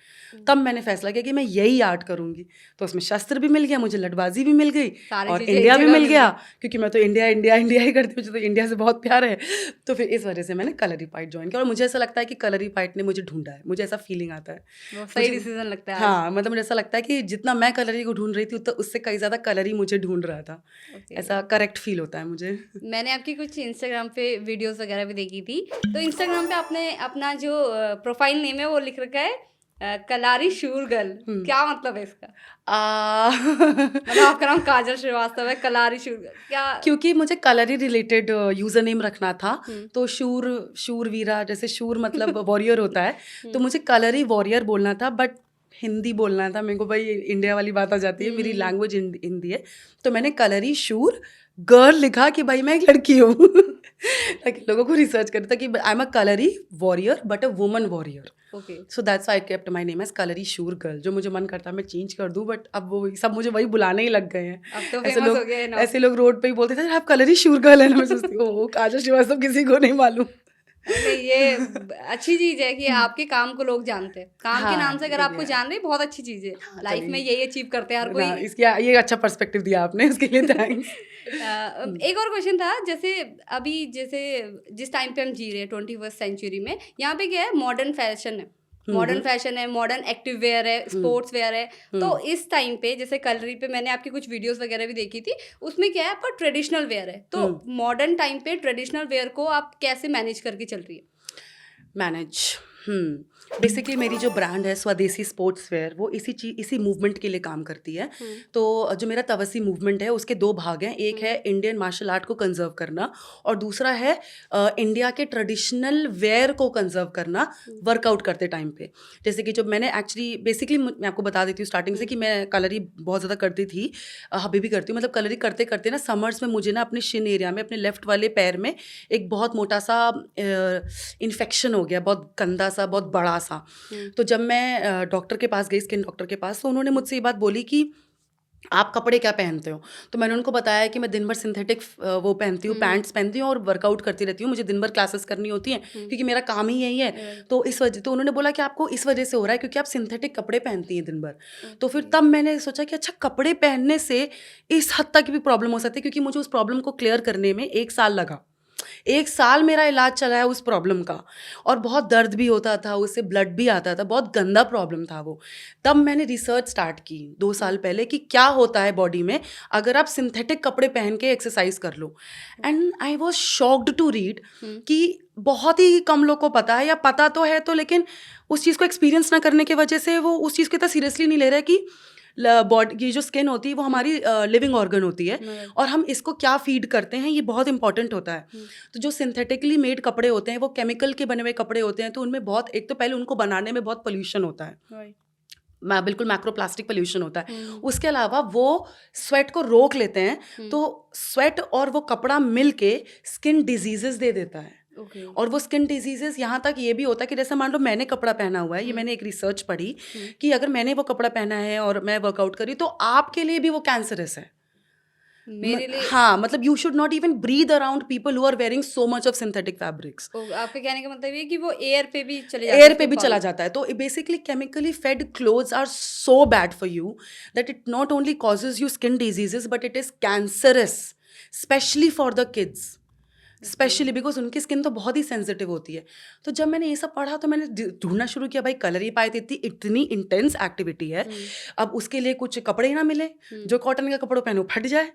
तब मैंने फैसला किया कि मैं यही आर्ट करूंगी। तो उसमें शस्त्र भी मिल गया, मुझे लठबाजी भी मिल गई और इंडिया भी मिल गया, क्योंकि मैं तो इंडिया ही करती हूँ, मुझे तो इंडिया से बहुत प्यार है। तो फिर इस वजह से मैंने कलरी फाइट ज्वाइन किया और मुझे ऐसा लगता है कि कलरी फाइट ने मुझे ढूंढा है। मुझे ऐसा फीलिंग आता है, सही डिसीजन लगता है। हाँ, मतलब मुझे ऐसा लगता है कि जितना मैं कलरी को ढूंढ रही थी तो उससे कई ज़्यादा कलरी मुझे ढूंढ रहा था। ऐसा करेक्ट फील होता है मुझे। मैंने आपकी कुछ इंस्टाग्राम पे वीडियोस वगैरह भी देखी थी, तो इंस्टाग्राम पे आपने अपना जो प्रोफाइल नेम है वो लिख रखा है कलारी शूर गर्ल। क्या मतलब है इसका? मतलब आपका नाम काजल श्रीवास्तव है, कलारी शूर गर्ल क्या? क्योंकि मुझे कलरी रिलेटेड यूजर नेम रखना था, तो शूरवीरा, जैसे शूर मतलब वॉरियर होता है, तो मुझे कलरी वॉरियर बोलना था, बट हिंदी बोलना था मेरे को। भाई इंडिया वाली बात आ जाती है, मेरी लैंग्वेज हिंदी है, तो मैंने कलरी शूर गर्ल लिखा कि भाई मैं एक लड़की हूँ। लोगों को रिसर्च करता कि I am a Kalari warrior but a woman warrior. So that's I kept my name as Kalari Shoor girl. जो मुझे मन करता है मैं चेंज कर दूं, बट अब वो सब मुझे वही बुलाने ही लग गए हैं। अब तो ऐसे लोग रोड पे ही बोलते थे आप कलरी शूर गर्ल है ना। मैं सोचती हूँ काजल श्रीवास्तव किसी को नहीं मालूम। ये अच्छी चीज है कि आपके काम को लोग जानते हैं। काम के नाम से अगर आपको जान रहे, बहुत अच्छी चीज है। लाइफ में यही अचीव करते हैं हर कोई। इसकी ये अच्छा पर्सपेक्टिव दिया आपने, उसके लिए थैंक्स। एक और क्वेश्चन था, जैसे जिस टाइम पे हम जी रहे हैं 21st सेंचुरी में, यहाँ पे क्या है, मॉडर्न फैशन है, मॉडर्न एक्टिव वेयर है, स्पोर्ट्स वेयर है। तो इस टाइम पे जैसे कलरी पे मैंने आपकी कुछ वीडियोस वगैरह भी देखी थी, उसमें क्या है आपका ट्रेडिशनल वेयर है। तो मॉडर्न टाइम पे ट्रेडिशनल वेयर को आप कैसे मैनेज करके चल रही है? बेसिकली मेरी जो ब्रांड है स्वदेशी स्पोर्ट्स वेयर, वो इसी मूवमेंट के लिए काम करती है। तो जो मेरा तवसी मूवमेंट है उसके 2 भाग हैं। एक है इंडियन मार्शल आर्ट को कंजर्व करना, और दूसरा है इंडिया के ट्रेडिशनल वेयर को कंजर्व करना वर्कआउट करते टाइम पे। जैसे कि जब मैंने एक्चुअली बेसिकली मैं आपको बता देती हूँ स्टार्टिंग से कि मैं कलरी बहुत ज़्यादा करती थी, अभी भी करती हूँ। मतलब कलरी करते करते ना समर्स में मुझे ना अपने शिन एरिया में, अपने लेफ्ट वाले पैर में एक बहुत मोटा सा इन्फेक्शन हो गया, बहुत गंदा सा, बहुत बड़ा सा। तो जब मैं डॉक्टर के पास गई, स्किन डॉक्टर के पास, तो उन्होंने मुझसे ये बात बोली कि आप कपड़े क्या पहनते हो? तो मैंने उनको बताया कि मैं दिन भर सिंथेटिक वो पहनती हूँ, पैंट्स पहनती हूँ और वर्कआउट करती रहती हूँ, मुझे दिन भर क्लासेस करनी होती हैं क्योंकि मेरा काम ही यही है। तो इस वजह, तो उन्होंने बोला कि आपको इस वजह से हो रहा है क्योंकि आप सिंथेटिक कपड़े पहनती हैं दिन भर। तो फिर तब मैंने सोचा कि अच्छा, कपड़े पहनने से इस हद तक भी प्रॉब्लम हो सकती है, क्योंकि मुझे उस प्रॉब्लम को क्लियर करने में 1 साल लगा। 1 साल मेरा इलाज चला है उस प्रॉब्लम का, और बहुत दर्द भी होता था, उससे ब्लड भी आता था, बहुत गंदा प्रॉब्लम था वो। तब मैंने रिसर्च स्टार्ट की 2 साल पहले कि क्या होता है बॉडी में अगर आप सिंथेटिक कपड़े पहन के एक्सरसाइज कर लो। And I was shocked to read कि बहुत ही कम लोग को पता है, या पता तो है तो लेकिन उस चीज़ को एक्सपीरियंस ना करने की वजह से वो उस चीज़ को इतना सीरियसली नहीं ले रहे कि बॉडी की जो स्किन होती है वो हमारी लिविंग ऑर्गन होती है, और हम इसको क्या फीड करते हैं ये बहुत इंपॉर्टेंट होता है। तो जो सिंथेटिकली मेड कपड़े होते हैं वो केमिकल के बने हुए कपड़े होते हैं, तो उनमें बहुत, एक तो पहले उनको बनाने में बहुत पोल्यूशन होता है, बिल्कुल मैक्रोप्लास्टिक पोल्यूशन होता है। उसके अलावा वो स्वेट को रोक लेते हैं, तो स्वेट और वो कपड़ा मिल के स्किन डिजीजेस दे देता है। और वो स्किन डिजीजेस यहाँ तक ये भी होता है कि जैसे मान लो मैंने कपड़ा पहना हुआ है, ये मैंने एक रिसर्च पढ़ी कि अगर मैंने वो कपड़ा पहना है और मैं वर्कआउट करी तो आपके लिए भी वो कैंसरस है मेरे लिए। हाँ, मतलब you should not even breathe around people who are wearing so much of synthetic fabrics. आपके कहने का मतलब ये कि वो एयर पे भी चला जाता है। तो basically chemically fed clothes are so bad for you that it not only causes you skin diseases but it is cancerous, specially for the kids, specially because उनकी स्किन तो बहुत ही सेंसिटिव होती है। तो जब मैंने ये सब पढ़ा तो मैंने ढूंढना शुरू किया, भाई कलर ही पाए इतनी इंटेंस एक्टिविटी है, अब उसके लिए कुछ कपड़े ही ना मिले जो कॉटन का कपड़ों पहनो फट जाए,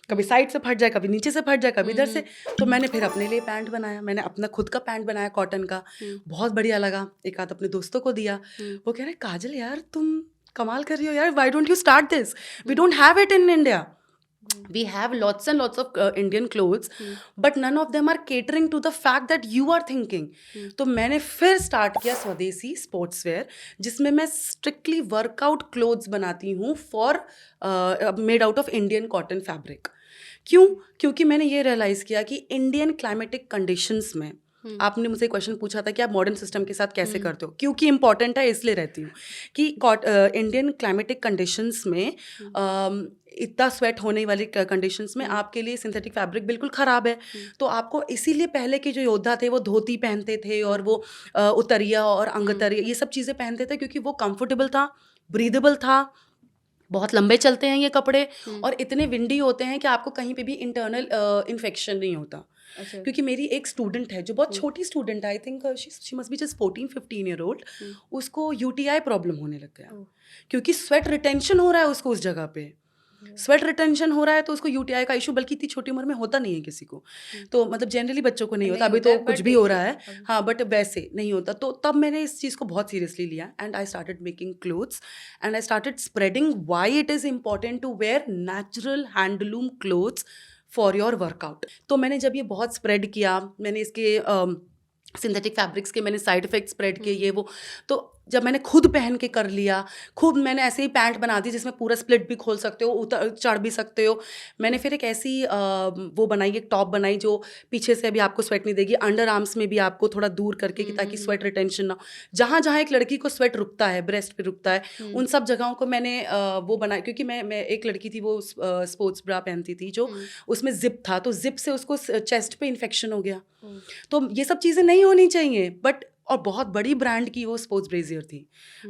कभी साइड से फट जाए, कभी नीचे से फट जाए, कभी इधर से। तो मैंने फिर अपने लिए पैंट बनाया, मैंने अपना खुद का पैंट बनाया कॉटन का, बहुत बढ़िया लगा। एक आध अपने दोस्तों को दिया, वो कह रहे काजल यार तुम कमाल कर रही हो यार, why don't you start this, we don't have it in India. We have lots and lots of Indian clothes, but none of them are catering to the fact that you are thinking. तो मैंने फिर start किया स्वदेशी sports wear, जिसमें मैं strictly workout clothes बनाती हूँ for made out of Indian cotton fabric. क्यों? क्योंकि मैंने ये रियलाइज़ किया कि इंडियन क्लाइमेटिक कंडीशंस में, आपने मुझसे क्वेश्चन पूछा था कि आप मॉडर्न सिस्टम के साथ कैसे करते हो, क्योंकि इंपॉर्टेंट है इसलिए रहती हूँ कि इंडियन क्लाइमेटिक कंडीशंस में इतना स्वेट होने वाली कंडीशंस में आपके लिए सिंथेटिक फैब्रिक बिल्कुल ख़राब है। तो आपको इसीलिए पहले के जो योद्धा थे वो धोती पहनते थे और वो उतरिया और अंगतरिया ये सब चीज़ें पहनते थे, क्योंकि वो कंफर्टेबल था, ब्रीदेबल था, बहुत लंबे चलते हैं ये कपड़े, और इतने विंडी होते हैं कि आपको कहीं पे भी इंटरनल इन्फेक्शन नहीं होता। अच्छा। क्योंकि मेरी एक स्टूडेंट है जो बहुत छोटी स्टूडेंट है, I think she must be just 14-15 year old, उसको यूटीआई प्रॉब्लम होने लग गया क्योंकि स्वेट रिटेंशन हो रहा है उसको उस जगह पे, स्वेट रिटेंशन हो रहा है तो उसको यूटीआई का इशू, बल्कि इतनी छोटी उम्र में होता नहीं है किसी को, तो मतलब जनरली बच्चों को नहीं होता, अभी तो कुछ भी हो रहा है, हाँ, बट वैसे नहीं होता। तो तब मैंने इस चीज़ को बहुत सीरियसली लिया and I started making clothes and I started spreading why it is important to wear natural handloom clothes for your workout. तो मैंने जब ये बहुत स्प्रेड किया, मैंने इसके सिंथेटिक फैब्रिक्स के मैंने साइड इफेक्ट स्प्रेड किए, ये वो, तो जब मैंने खुद पहन के कर लिया, खुद मैंने ऐसे ही पैंट बना दी जिसमें पूरा स्प्लिट भी खोल सकते हो, उतर चढ़ भी सकते हो। मैंने फिर एक ऐसी वो बनाई, एक टॉप बनाई जो पीछे से भी आपको स्वेट नहीं देगी, अंडर आर्म्स में भी आपको थोड़ा दूर करके, कि ताकि स्वेट रिटेंशन ना हो। जहाँ जहाँ एक लड़की को स्वेट रुकता है, ब्रेस्ट पे रुकता है, उन सब जगहों को मैंने वो बनाया, क्योंकि मैं एक लड़की थी वो स्पोर्ट्स ब्रा पहनती थी जो उसमें जिप था, तो जिप से उसको चेस्ट पे इन्फेक्शन हो गया। तो ये सब चीज़ें नहीं होनी चाहिए, बट और बहुत बड़ी ब्रांड की वो स्पोर्ट्स ब्रेजियर थी,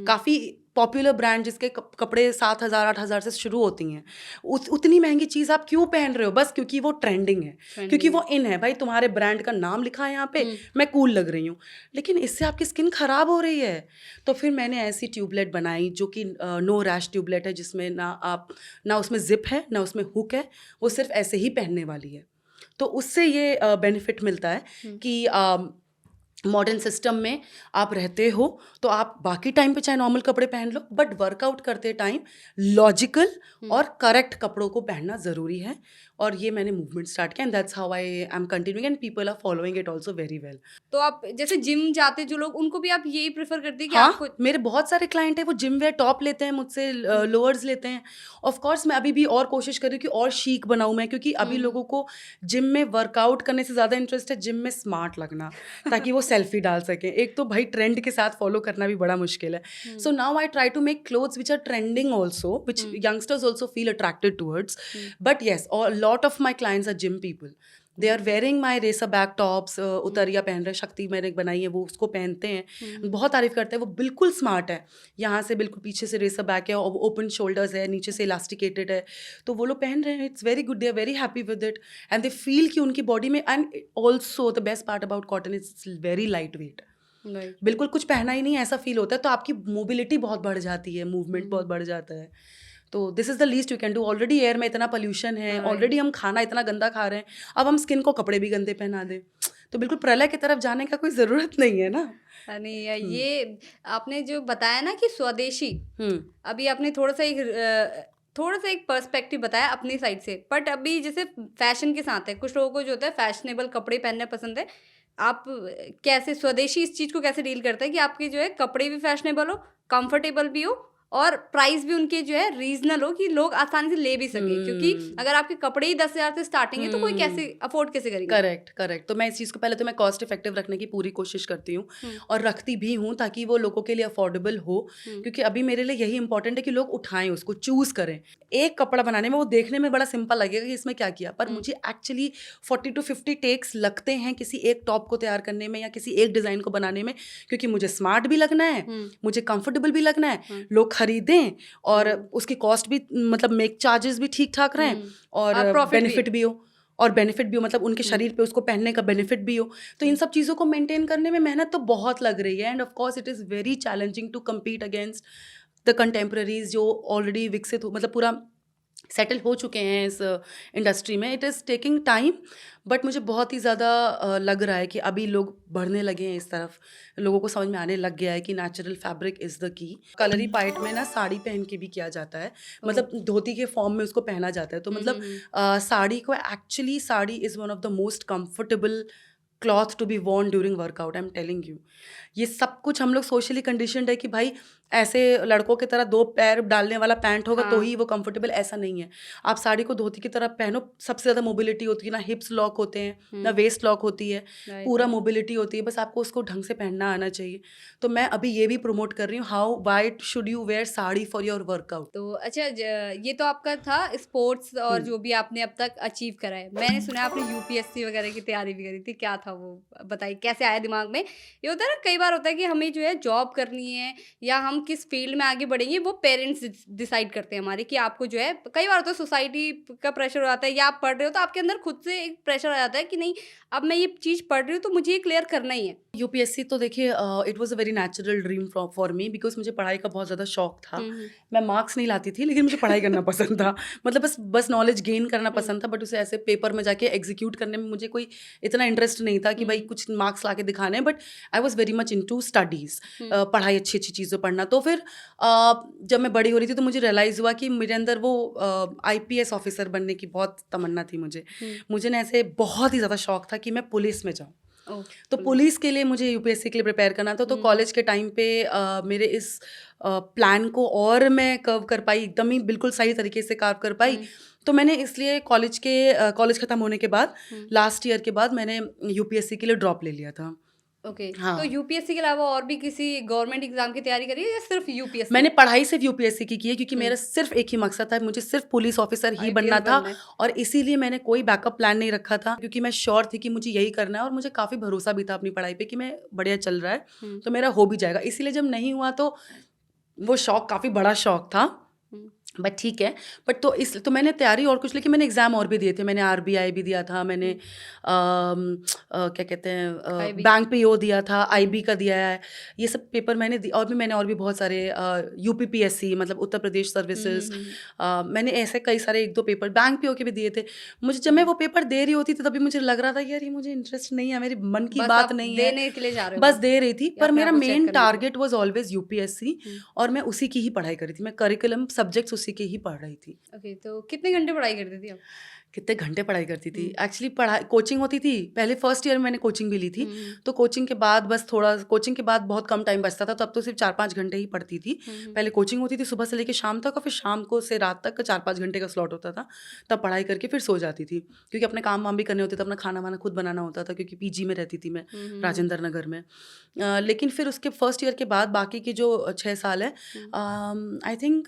काफ़ी पॉपुलर ब्रांड जिसके कपड़े 7,000-8,000 से शुरू होती हैं। उतनी महंगी चीज़ आप क्यों पहन रहे हो? बस क्योंकि वो ट्रेंडिंग है, क्योंकि वो इन है, भाई तुम्हारे ब्रांड का नाम लिखा है यहाँ पे, मैं कूल लग रही हूँ, लेकिन इससे आपकी स्किन ख़राब हो रही है। तो फिर मैंने ऐसी ट्यूबलेट बनाई जो कि नो रैश ट्यूबलेट है, जिसमें ना उसमें जिप है ना उसमें हुक है, वो सिर्फ ऐसे ही पहनने वाली है। तो उससे ये बेनिफिट मिलता है कि मॉडर्न सिस्टम में आप रहते हो तो आप बाकी टाइम पे चाहे नॉर्मल कपड़े पहन लो, बट वर्कआउट करते टाइम लॉजिकल और करेक्ट कपड़ों को पहनना ज़रूरी है। और ये मैंने मूवमेंट स्टार्ट किया and that's how I am continuing and people are following it also very well. तो आप जैसे जिम जाते जो लोग, उनको भी आप यही प्रेफर करते हैं कि हाँ, आपको? मेरे बहुत सारे क्लाइंट हैं वो जिम वेयर टॉप लेते हैं मुझसे, लोअर्स लेते हैं। ऑफ कोर्स मैं अभी भी और कोशिश कर रही हूँ कि और शीक बनाऊँ मैं, क्योंकि अभी लोगों को जिम में वर्कआउट करने से ज़्यादा इंटरेस्ट है जिम में स्मार्ट लगना, ताकि वो सेल्फी डाल सकें। एक तो भाई ट्रेंड के साथ फॉलो करना भी बड़ा मुश्किल है। So now I try to make clothes which are trending also, which youngsters also feel attracted towards. But yes, और lot of my clients are gym people, they are wearing my racerback tops. उतरिया पहन रहे, शक्ति मैंने बनाई है, वो उसको पहनते हैं, बहुत तारीफ करते हैं। वो बिल्कुल स्मार्ट है, यहाँ से बिल्कुल पीछे से रेसर बैक है और ओपन शोल्डर्स है, नीचे से इलास्टिकेटेड है, तो वो लोग पहन रहे हैं। It's very good, they are very happy with it and they feel कि उनकी बॉडी में। And also the best part about cotton, it's very light weight. बिल्कुल कुछ पहना ही नहीं ऐसा फील होता है, तो आपकी मोबिलिटी बहुत बढ़ जाती है, मूवमेंट बहुत बढ़ जाता है। तो this is the least you can do. Already air में इतना पोल्यूशन है, ऑलरेडी हम खाना इतना गंदा खा रहे हैं, अब हम स्किन को कपड़े भी गंदे पहना दें, तो बिल्कुल प्रलय की तरफ जाने का कोई ज़रूरत नहीं है ना। नहीं, ये आपने जो बताया ना कि स्वदेशी, अभी आपने थोड़ा सा एक पर्सपेक्टिव बताया अपनी साइड से, बट अभी जैसे फैशन के साथ है, कुछ लोगों को जो होता है फैशनेबल कपड़े पहनना पसंद है। आप कैसे स्वदेशी इस चीज़ को कैसे डील करते हैं कि आपके जो है कपड़े भी फैशनेबल हो, कंफर्टेबल भी हो और प्राइस भी उनके जो है रीजनल हो कि लोग आसानी से ले भी सके, क्योंकि अगर आपके कपड़े ही 10,000 से स्टार्टिंग है तो कोई कैसे अफोर्ड कैसे करेगा। करेक्ट। तो मैं इस चीज़ को पहले तो मैं कॉस्ट इफेक्टिव रखने की पूरी कोशिश करती हूँ और रखती भी हूँ, ताकि वो लोगों के लिए अफोर्डेबल हो। क्योंकि अभी मेरे लिए यही इंपॉर्टेंट है कि लोग उठाएं, उसको चूज करें। एक कपड़ा बनाने में वो देखने में बड़ा सिंपल लगेगा कि इसमें क्या किया, पर मुझे एक्चुअली 40 to 50 टेक्स लगते हैं किसी एक टॉप को तैयार करने में या किसी एक डिज़ाइन को बनाने में, क्योंकि मुझे स्मार्ट भी लगना है, मुझे कंफर्टेबल भी लगना है, लोग खरीदें और उसकी कॉस्ट भी, मतलब मेक चार्जेस भी ठीक ठाक रहें और बेनिफिट भी हो, मतलब उनके शरीर पे उसको पहनने का बेनिफिट भी हो। तो इन सब चीज़ों को मेंटेन करने में मेहनत तो बहुत लग रही है। And of course it is very challenging to compete against the contemporaries जो ऑलरेडी विकसित हो, मतलब पूरा सेटल हो चुके हैं इस इंडस्ट्री में। It is taking time, but मुझे बहुत ही ज़्यादा लग रहा है कि अभी लोग बढ़ने लगे हैं इस तरफ, लोगों को समझ में आने लग गया है कि natural fabric is the key. Kalari पाइट में ना साड़ी पहन के भी किया जाता है, मतलब धोती के फॉर्म में उसको पहना जाता है। तो मतलब साड़ी को actually, sari is one of the most comfortable cloth to be worn during workout. I am telling you, ये सब कुछ हम लोग सोशली कंडीशनड है कि भाई ऐसे लड़कों की तरह 2 पैर डालने वाला पैंट होगा तो ही वो कंफर्टेबल, ऐसा नहीं है। आप साड़ी को धोती की तरह पहनो, सबसे ज़्यादा मोबिलिटी होती है, ना हिप्स लॉक होते हैं ना वेस्ट लॉक होती है, पूरा मोबिलिटी होती है, बस आपको उसको ढंग से पहनना आना चाहिए। तो मैं अभी ये भी प्रमोट कर रही हूँ, how why should you wear sari for your workout. तो अच्छा, ये तो आपका था स्पोर्ट्स और जो भी आपने अब तक अचीव करा है। मैंने सुना है आपने यूपीएससी वगैरह की तैयारी भी करी थी, क्या था वो बताइए, कैसे आया दिमाग में? ये होता है ना, कई बार होता है कि हमें जो है जॉब करनी है या हम किस फील्ड में आगे बढ़ेंगे, वो पेरेंट्स डिसाइड करते हैं हमारे कि आपको जो है, कई बार होता है सोसाइटी का प्रेशर हो जाता है, या आप पढ़ रहे हो तो आपके अंदर खुद से एक प्रेशर आ जाता है कि नहीं, अब मैं ये चीज़ पढ़ रही हूँ तो मुझे ये क्लियर करना ही है। यूपीएससी तो देखिए, it was a very natural dream for me, because मुझे पढ़ाई का बहुत ज़्यादा शौक था। मैं मार्क्स नहीं लाती थी, लेकिन मुझे पढ़ाई करना पसंद था, मतलब बस नॉलेज गेन करना पसंद था, बट उसे ऐसे पेपर में जाके एग्जीक्यूट करने में मुझे कोई इतना इंटरेस्ट नहीं था कि भाई कुछ मार्क्स ला के दिखाने। But I was very much into studies, पढ़ाई, अच्छी चीज़ें पढ़ना। तो फिर जब मैं बड़ी हो रही थी तो मुझे रियलाइज़ हुआ कि मेरे अंदर वो IPS ऑफिसर बनने की बहुत तमन्ना थी। मुझे ना ऐसे बहुत ही ज़्यादा शौक था कि मैं पुलिस में जाऊँ। तो पुलिस के लिए मुझे यूपीएससी के लिए प्रिपेयर करना था। तो कॉलेज के टाइम पे मेरे इस प्लान को और मैं कर्व कर पाई, एकदम ही बिल्कुल सही तरीके से कर्व कर पाई। तो मैंने इसलिए कॉलेज ख़त्म होने के बाद, लास्ट ईयर के बाद मैंने यूपीएससी के लिए ड्रॉप ले लिया था। ओके, तो यूपीएससी के अलावा और भी किसी गवर्नमेंट एग्जाम की तैयारी करी है या सिर्फ यूपीएससी? मैंने पढ़ाई सिर्फ यूपीएससी की है, क्योंकि मेरा सिर्फ एक ही मकसद था, मुझे सिर्फ पुलिस ऑफिसर ही बनना था। और इसीलिए मैंने कोई बैकअप प्लान नहीं रखा था, क्योंकि मैं श्योर थी कि मुझे यही करना है और मुझे काफ़ी भरोसा भी था अपनी पढ़ाई पे कि मैं बढ़िया चल रहा है तो मेरा हो भी जाएगा। इसीलिए जब नहीं हुआ तो वो शौक काफ़ी बड़ा शौक था, बट ठीक है। बट तो मैंने तैयारी और कुछ, लेकिन मैंने एग्ज़ाम और भी दिए थे। मैंने RBI भी दिया था, मैंने क्या कहते हैं, बैंक PO दिया था, IB का दिया है, ये सब पेपर मैंने मैंने और भी बहुत सारे UPPSC, मतलब उत्तर प्रदेश सर्विसेज, मैंने ऐसे कई सारे 1-2 पेपर बैंक PO के भी दिए थे। मुझे जब मैं वो पेपर दे रही होती थी तभी मुझे लग रहा था यार ये मुझे इंटरेस्ट नहीं है, मेरी मन की बात नहीं है, देने के लिए जा रहे हो, बस दे रही थी। पर मेरा main target was always UPSC और मैं उसी की ही पढ़ाई करी थी। मैं करिकुलम सब्जेक्ट्स उसी के ही पढ़ रही थी। ओके, तो कितने घंटे पढ़ाई करती थी आप? कितने घंटे पढ़ाई करती थी एक्चुअली। पढ़ाई कोचिंग होती थी पहले, फर्स्ट ईयर में मैंने कोचिंग भी ली थी। तो कोचिंग के बाद बस थोड़ा, कोचिंग के बाद बहुत कम टाइम बचता था, तो अब तो सिर्फ 4-5 घंटे ही पढ़ती थी। पहले कोचिंग होती थी सुबह से लेकर शाम तक, और फिर शाम को से रात तक का 4-5 घंटे का स्लॉट होता था। तब पढ़ाई करके फिर सो जाती थी, क्योंकि अपने काम वाम भी करने होते थे, अपना खाना वाना खुद बनाना होता था, क्योंकि पीजी में रहती थी मैं राजेंद्र नगर में। लेकिन फिर उसके फर्स्ट ईयर के बाद बाकी के जो 6 साल है, आई थिंक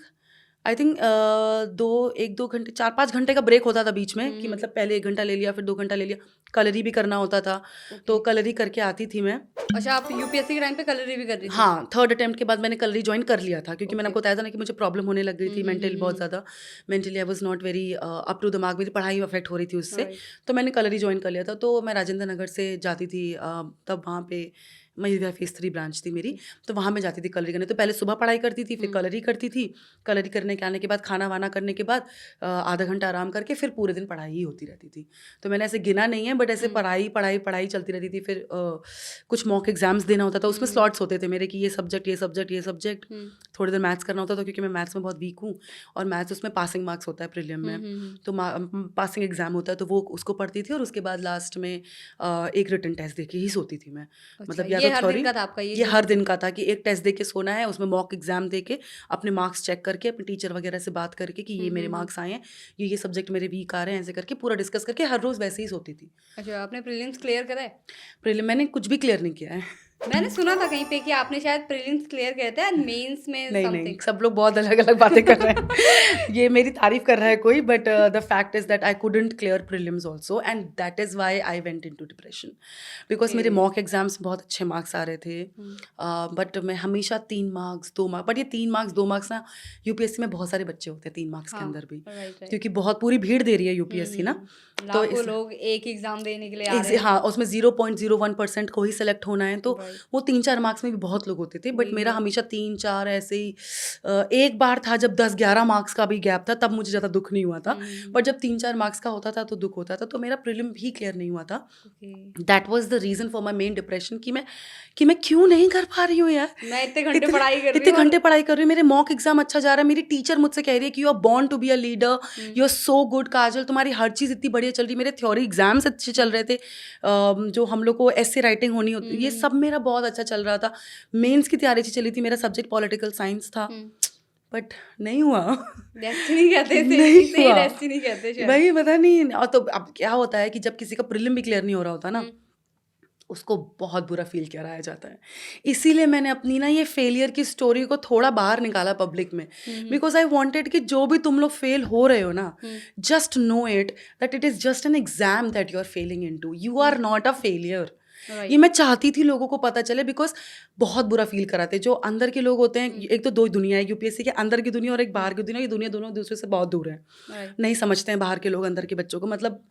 1-2 घंटे, 4-5 घंटे का ब्रेक होता था बीच में, कि मतलब पहले 1 घंटा ले लिया, फिर 2 घंटा ले लिया। कलरी भी करना होता था, तो कलरी करके आती थी मैं। अच्छा, आप यूपीएससी के टाइम पे कलरी भी कर रही थी? हाँ, 3rd अटेम्प्ट के बाद मैंने कलरी ज्वाइन कर लिया था, क्योंकि मैंने आपको बताया था ना कि मुझे प्रॉब्लम होने लग गई थी मेंटली, बहुत ज़्यादा mentally I was not very up to the mark, मेरी पढ़ाई अफेक्ट हो रही थी उससे। तो मैंने कलरी ज्वाइन कर लिया था। तो मैं राजेंद्र नगर से जाती थी, तब वहाँ पे महिला फेस 3 ब्रांच थी मेरी, तो वहाँ मैं जाती थी कलरी करने। तो पहले सुबह पढ़ाई करती थी, फिर कलरी करती थी। कलरी करने के आने के बाद खाना वाना करने के बाद आधा घंटा आराम करके फिर पूरे दिन पढ़ाई ही होती रहती थी। तो मैंने ऐसे गिना नहीं है, बट ऐसे पढ़ाई चलती रहती थी। फिर कुछ मॉक एग्जाम्स देना होता था, उसमें स्लॉट्स होते थे मेरे कि ये सब्जेक्ट। थोड़ी देर मैथ्स करना होता था, क्योंकि मैं मैथ्स में बहुत वीक हूँ, और मैथ्स उसमें पासिंग मार्क्स होता है प्रीलिम में, तो पासिंग एग्जाम होता है, तो वो उसको पढ़ती थी। और उसके बाद लास्ट में एक रिटन टेस्ट देके ही सोती थी मैं। मतलब या हर दिन का था आपका? ये हर दिन का था कि एक टेस्ट देके सोना है, उसमें मॉक एग्जाम देके अपने मार्क्स चेक करके अपने टीचर वगैरह से बात करके कि ये मेरे मार्क्स आए हैं, ये सब्जेक्ट मेरे वीक आ रहे हैं, ऐसे करके पूरा डिस्कस करके हर रोज वैसे ही सोती थी। अच्छा, आपने प्रीलिम्स क्लियर करा है? प्रीलिम मैंने कुछ भी क्लियर नहीं किया है। मैंने सुना था कहीं पे कि आपने शायद प्रीलिम्स क्लियर किए थे, मेंस में नहीं, सब लोग बहुत अलग अलग बातें कर रहे हैं। ये मेरी तारीफ कर रहा है कोई, but the fact is that I couldn't clear prelims also, and that is why I went into depression, because मेरे मॉक एग्जाम्स बहुत अच्छे मार्क्स आ रहे थे, बट मैं हमेशा 3 मार्क्स 2 मार्क्स, बट ये 3 मार्क्स 2 मार्क्स ना, यूपीएससी में बहुत सारे बच्चे होते हैं 3 मार्क्स के अंदर भी, क्योंकि बहुत पूरी भीड़ दे रही है यूपीएससी ना, तो लोग एक एग्जाम देने के लिए आ रहे हैं। हाँ, उसमें 0.01% को ही सेलेक्ट होना है, तो वो 3-4 मार्क्स में भी बहुत लोग होते थे, बट मेरा हमेशा 3-4 ऐसे ही। एक बार था जब 10-11 मार्क्स का भी गैप था, तब मुझे ज़्यादा दुख नहीं हुआ था, पर जब 3-4 मार्क्स का होता था तो दुख होता था। तो मेरा प्रीलिम भी क्लियर नहीं हुआ था। That was the reason for my main depression, कि मैं क्यों नहीं कर पा रही हूँ यार, मैं इतने घंटे पढ़ाई कर रही हूँ, मेरे मॉक एग्जाम अच्छा जा रहा है, मेरी टीचर मुझसे कह रही है कि you are born to be a leader, you are so good Kajal, तुम्हारी हर चीज़ इतनी बढ़िया चल रही, मेरे थ्योरी एग्जाम्स अच्छे चल रहे थे, जो हम लोग को ऐसे राइटिंग होनी होती, ये सब मेरा बहुत अच्छा चल रहा था, मेंस की तैयारी अच्छी चली थी, मेरा सब्जेक्ट पॉलिटिकल साइंस था, बट नहीं हुआ। डेस्टिनी कहते थे, नहीं हुआ, डेस्टिनी कहते शायद। भाई पता नहीं। और तो अब क्या होता है कि जब किसी का प्रीलिम भी क्लियर नहीं हो रहा होता ना, उसको बहुत बुरा फील कराया जाता है। इसीलिए मैंने अपनी ना ये फेलियर की स्टोरी को थोड़ा बाहर निकाला पब्लिक में, बिकॉज आई वांटेड कि जो भी तुम लोग फेल हो रहे हो ना, just know it that it is just an exam that you are failing into, you are not a failure. ये मैं चाहती थी लोगों को पता चले, बिकॉज बहुत बुरा फील कराते जो अंदर के लोग होते हैं। एक तो 2 दुनिया है यूपीएससी के, अंदर की दुनिया और एक बाहर की दुनिया। ये दुनिया दोनों दूसरे से बहुत दूर है, नहीं समझते हैं बाहर के लोग अंदर के बच्चों को, मतलब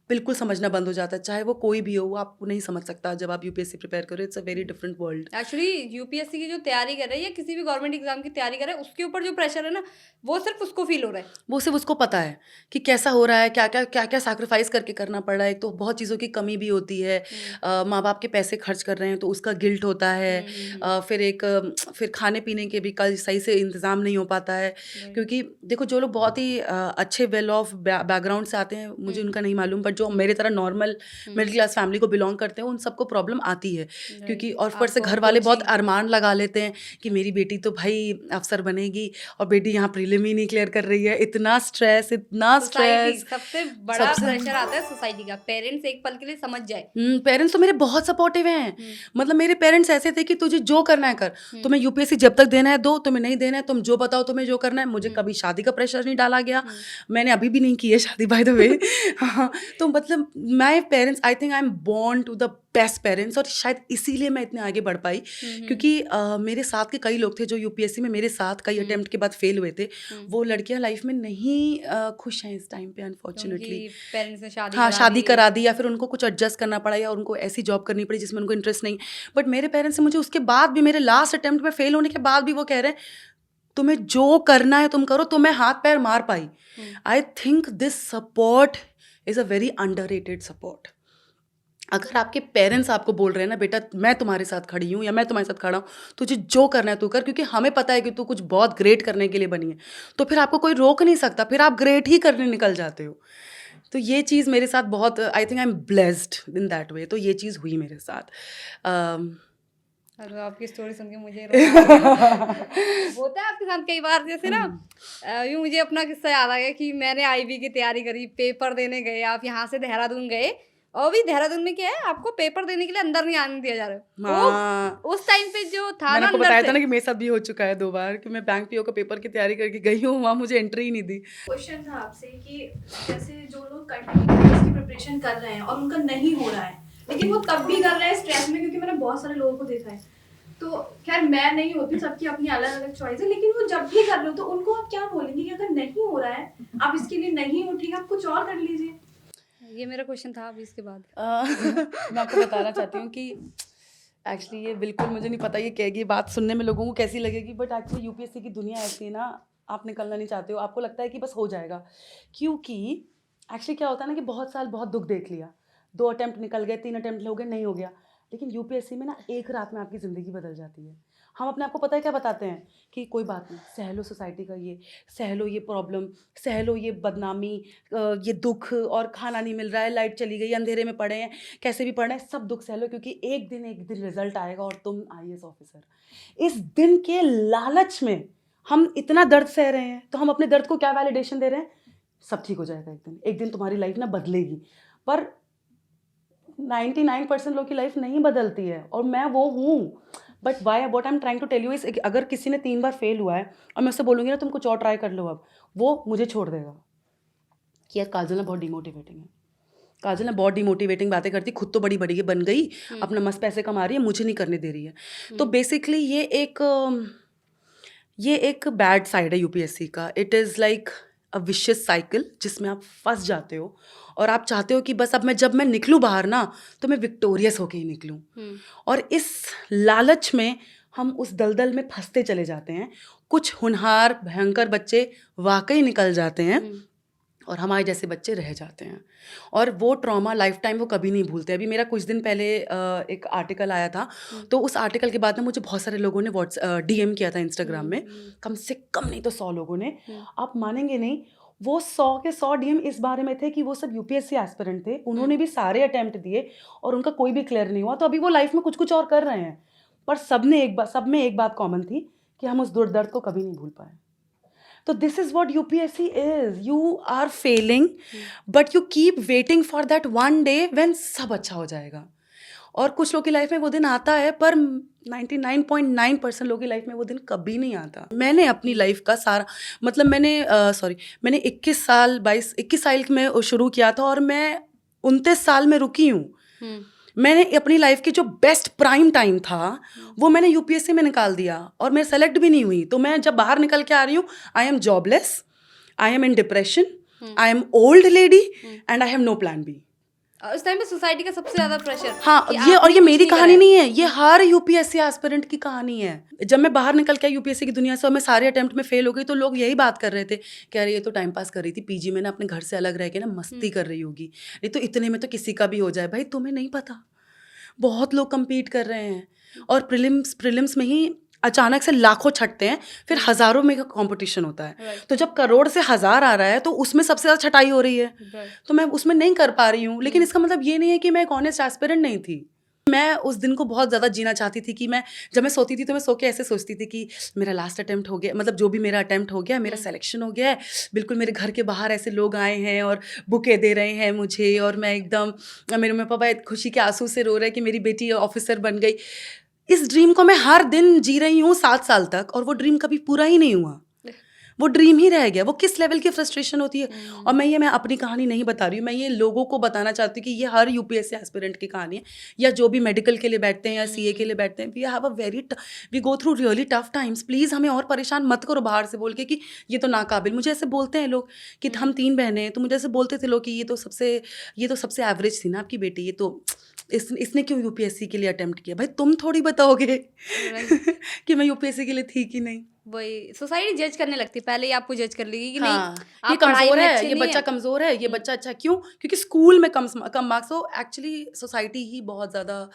बिल्कुल समझना बंद हो जाता है, चाहे वो कोई भी हो, वो आपको नहीं समझ सकता जब आप यूपीएससी प्रिपेयर करो। It's a very different world. Actually UPSC की जो तैयारी कर रहे हैं या किसी भी गवर्नमेंट एग्जाम की तैयारी कर रहे हैं, उसके ऊपर जो प्रेशर है ना, वो सिर्फ उसको फील हो रहा है, वो सिर्फ उसको पता है कि कैसा हो रहा है, क्या क्या सैक्रिफाइस करके करना पड़ रहा है। तो बहुत चीज़ों की कमी भी होती है, माँ बाप के पैसे खर्च कर रहे हैं तो उसका गिल्ट होता है, फिर खाने पीने के भी कल सही से इंतज़ाम नहीं हो पाता है, क्योंकि देखो जो लोग बहुत ही अच्छे वेल ऑफ बैकग्राउंड से आते हैं, मुझे उनका नहीं मालूम, बट जो मेरे तरह नॉर्मल मिडिल क्लास फैमिली को बिलोंग करते हैं, उन सबको प्रॉब्लम आती है, क्योंकि और ऊपर से घर वाले बहुत अरमान लगा लेते हैं कि मेरी बेटी तो भाई अफसर बनेगी और बेटी यहाँ प्रीलिम ही नहीं क्लियर कर रही है। इतना स्ट्रेस सबसे बड़ा प्रेशर आता है सोसाइटी का। पेरेंट्स एक पल के लिए समझ जाए। पेरेंट्स तो मेरे बहुत सपोर्टिव हैं, मतलब मेरे पेरेंट्स ऐसे थे कि तुझे जो करना है कर, तुम्हें यूपीएससी जब तक देना है दो, तुम्हें नहीं देना है तुम जो बताओ तुम्हें जो करना है। मुझे कभी शादी का प्रेशर नहीं डाला गया, मैंने अभी भी नहीं की है शादी बाय द वे। तो मतलब my parents, I think I am born to the best parents, और शायद इसीलिए मैं इतने आगे बढ़ पाई, क्योंकि मेरे साथ के कई लोग थे जो यूपीएससी में मेरे साथ कई अटेम्प्ट के बाद फेल हुए थे। वो लड़कियां लाइफ में नहीं खुश हैं इस टाइम पे, अनफॉर्चुनेटली। पेरेंट्स ने शादी करा दी, या फिर उनको कुछ एडजस्ट करना पड़ा, या उनको ऐसी जॉब करनी पड़ी जिसमें उनको इंटरेस्ट नहीं। बट मेरे पेरेंट्स ने मुझे उसके बाद भी, मेरे लास्ट अटेम्प्ट में फेल होने के बाद भी वो कह रहे हैं तुम्हें जो करना है तुम करो। तो मैं हाथ पैर मार पाई। I think this support is a very underrated support. अगर आपके पेरेंट्स आपको बोल रहे हैं ना बेटा मैं तुम्हारे साथ खड़ी हूँ या मैं तुम्हारे साथ खड़ा हूँ, तुझे जो करना है तू कर, क्योंकि हमें पता है कि तू कुछ बहुत ग्रेट करने के लिए बनी है, तो फिर आपको कोई रोक नहीं सकता, फिर आप ग्रेट ही करने निकल जाते हो। तो ये चीज़ मेरे साथ बहुत, आई think I am blessed in that way, तो ये चीज़ हुई मेरे साथ। और आपकी स्टोरी सुन के मुझे रोना आ गया। होता है आपके साथ कई बार, जैसे ना यूँ मुझे अपना किस्सा याद आ गया कि मैंने आईबी की तैयारी करी, पेपर देने गए, आप यहाँ से देहरादून गए, और भी देहरादून में क्या है, आपको पेपर देने के लिए अंदर नहीं आने दिया जा रहा है। उस टाइम पे जो था मैंने ना, आपको अंदर बताया से था ना कि मेरे साथ भी हो चुका है 2 बार कि मैं बैंक पीओ का पेपर की तैयारी करके गई हूँ, वहाँ मुझे एंट्री ही नहीं दी। क्वेश्चन था आपसे कि जैसे जो लोग कंटिन्यू की प्रिपरेशन कर रहे हैं और उनका नहीं हो रहा है, लेकिन वो तब भी कर रहे हैं स्ट्रेस में, क्योंकि मैंने बहुत सारे लोगों को देखा है। तो खैर मैं नहीं होती, सबकी अपनी अलग अलग चॉइस है, लेकिन वो जब भी कर रहे हो तो उनको आप क्या बोलेंगे कि अगर नहीं हो रहा है, आप इसके लिए नहीं उठेंगे, आप कुछ और कर लीजिए। ये मेरा क्वेश्चन था अभी इसके बाद। मैं आपको बताना चाहती हूँ कि एक्चुअली ये बिल्कुल मुझे नहीं पता ये बात सुनने में लोगों को कैसी लगेगी, बट एक्चुअली यूपीएससी की दुनिया ऐसी है ना, आप निकलना नहीं चाहते हो, आपको लगता है कि बस हो जाएगा, क्योंकि एक्चुअली क्या होता है ना कि बहुत साल बहुत दुख देख लिया, 2 अटेम्प्ट निकल गए, 3 अटेम्प्ट हो गए, नहीं हो गया, लेकिन यूपीएससी में ना एक रात में आपकी ज़िंदगी बदल जाती है। हम अपने आप को पता है क्या बताते हैं कि कोई बात नहीं, सह लो सोसाइटी का ये, सह लो ये प्रॉब्लम, सह लो ये बदनामी, ये दुख, और खाना नहीं मिल रहा है, लाइट चली गई, अंधेरे में पड़े हैं, कैसे भी पढ़े हैं, सब दुख सह लो, क्योंकि एक दिन रिजल्ट आएगा और तुम आईएएस ऑफिसर। इस दिन के लालच में हम इतना दर्द सह रहे हैं, तो हम अपने दर्द को क्या वैलिडेशन दे रहे हैं, सब ठीक हो जाएगा, एक दिन तुम्हारी लाइफ ना बदलेगी, पर 99% लोगों की लाइफ नहीं बदलती है, और मैं वो हूँ। But why what I am trying to tell you is, अगर किसी ने 3 बार फेल हुआ है और मैं उससे बोलूँगी ना तुम कुछ और ट्राई कर लो, अब वो मुझे छोड़ देगा कि यार काजल ना बहुत डिमोटिवेटिंग है, काजल ना बहुत डिमोटिवेटिंग बातें करती, खुद तो बड़ी बड़ी बन गई, अपना मस्त पैसे कमा रही है, मुझे नहीं करने दे रही है। तो बेसिकली ये एक बैड साइड है यूपीएससी का। It is like a vicious cycle जिसमें आप फंस जाते हो, और आप चाहते हो कि बस अब जब मैं निकलूँ बाहर ना, तो मैं विक्टोरियस होके ही निकलूँ, और इस लालच में हम उस दलदल में फंसते चले जाते हैं। कुछ होनहार भयंकर बच्चे वाकई निकल जाते हैं, और हमारे जैसे बच्चे रह जाते हैं, और वो ट्रॉमा लाइफ टाइम वो कभी नहीं भूलते। अभी मेरा कुछ दिन पहले एक आर्टिकल आया था, तो उस आर्टिकल के बाद ना मुझे बहुत सारे लोगों ने डीएम किया था इंस्टाग्राम में, कम से कम नहीं तो 100 लोगों ने। आप मानेंगे नहीं, वो 100 के 100 डीएम इस बारे में थे कि वो सब यूपीएससी एस्पिरेंट थे, उन्होंने भी सारे अटेम्प्ट दिए और उनका कोई भी क्लियर नहीं हुआ, तो अभी वो लाइफ में कुछ और कर रहे हैं, पर सब में एक बात कॉमन थी कि हम उस दर्द को कभी नहीं भूल पाए। तो this is what UPSC is, you are failing but you keep waiting for that one day when सब अच्छा हो जाएगा। और कुछ लोगों की लाइफ में वो दिन आता है, पर 99.9% लोगों की लाइफ में वो दिन कभी नहीं आता। मैंने अपनी लाइफ का सारा मतलब मैंने 21 साल में शुरू किया था, और मैं 29 साल में रुकी हूँ। मैंने अपनी लाइफ की जो बेस्ट प्राइम टाइम था वो मैंने यूपीएससी में निकाल दिया, और मैं सेलेक्ट भी नहीं हुई। तो मैं जब बाहर निकल के आ रही हूँ, I am jobless, I am in depression, I am old lady, and I have no plan B. उस टाइम पे सोसाइटी का सबसे ज्यादा प्रेशर। हाँ, ये मेरी कहानी नहीं है, ये हर यूपीएससी एस्पिरेंट की कहानी है। जब मैं बाहर निकल के यूपीएससी की दुनिया से और मैं सारे अटेम्प्ट में फेल हो गई, तो लोग यही बात कर रहे थे, कह रहे ये तो टाइम पास कर रही थी पीजी में ना, अपने घर से अलग रह के ना मस्ती कर रही होगी, ये तो इतने में तो किसी का भी हो जाए। भाई तुम्हें नहीं पता, बहुत लोग compete कर रहे हैं, और प्रीलिम्स में ही अचानक से लाखों छटते हैं, फिर हज़ारों में का कंपटीशन होता है। तो जब करोड़ से 1000 आ रहा है, तो उसमें सबसे ज़्यादा छटाई हो रही है। तो मैं उसमें नहीं कर पा रही हूँ, लेकिन इसका मतलब ये नहीं है कि मैं एक ऑनेस्ट एस्पिरेंट नहीं थी। मैं उस दिन को बहुत ज़्यादा जीना चाहती थी कि जब मैं सोती थी तो मैं सो के ऐसे सोचती थी कि मेरा लास्ट अटेम्प्ट हो गया, मतलब जो भी मेरा अटेम्प्ट हो गया, मेरा सिलेक्शन हो गया है, बिल्कुल मेरे घर के बाहर ऐसे लोग आए हैं और बुके दे रहे हैं मुझे, और मैं एकदम, मेरे मम्मी पापा खुशी के आंसू से रो रहे हैं कि मेरी बेटी ऑफिसर बन गई। इस ड्रीम को मैं हर दिन जी रही हूँ 7 साल तक, और वो ड्रीम कभी पूरा ही नहीं हुआ, वो ड्रीम ही रह गया। वो किस लेवल की फ्रस्ट्रेशन होती है। और मैं अपनी कहानी नहीं बता रही हूँ, मैं ये लोगों को बताना चाहती हूँ कि ये हर यूपीएससी एस्पिरेंट की कहानी है, या जो भी मेडिकल के लिए बैठते हैं या सीए के लिए बैठते हैं। We go through really tough times. Please हमें और परेशान मत करो बाहर से बोल के कि ये तो नाकाबिल। मुझे ऐसे बोलते हैं लोग कि हम 3 बहनें हैं, तो मुझे ऐसे बोलते थे लोग कि ये तो सबसे एवरेज थी ना आपकी बेटी, ये तो इसने क्यों यूपीएससी के लिए अटेम्प्ट किया। भाई तुम थोड़ी बताओगे कि मैं यूपीएससी के लिए थी कि नहीं। वही सोसाइटी जज करने लगती है, पहले ही आपको जज कर लेगी कि नहीं हाँ, आप ये पढ़ाई कमजोर में है, अच्छे ये नहीं बच्चा है। कमजोर है, ये बच्चा अच्छा क्यों, क्योंकि स्कूल में कम मार्क्स हो। एक्चुअली सोसाइटी ही बहुत ज्यादा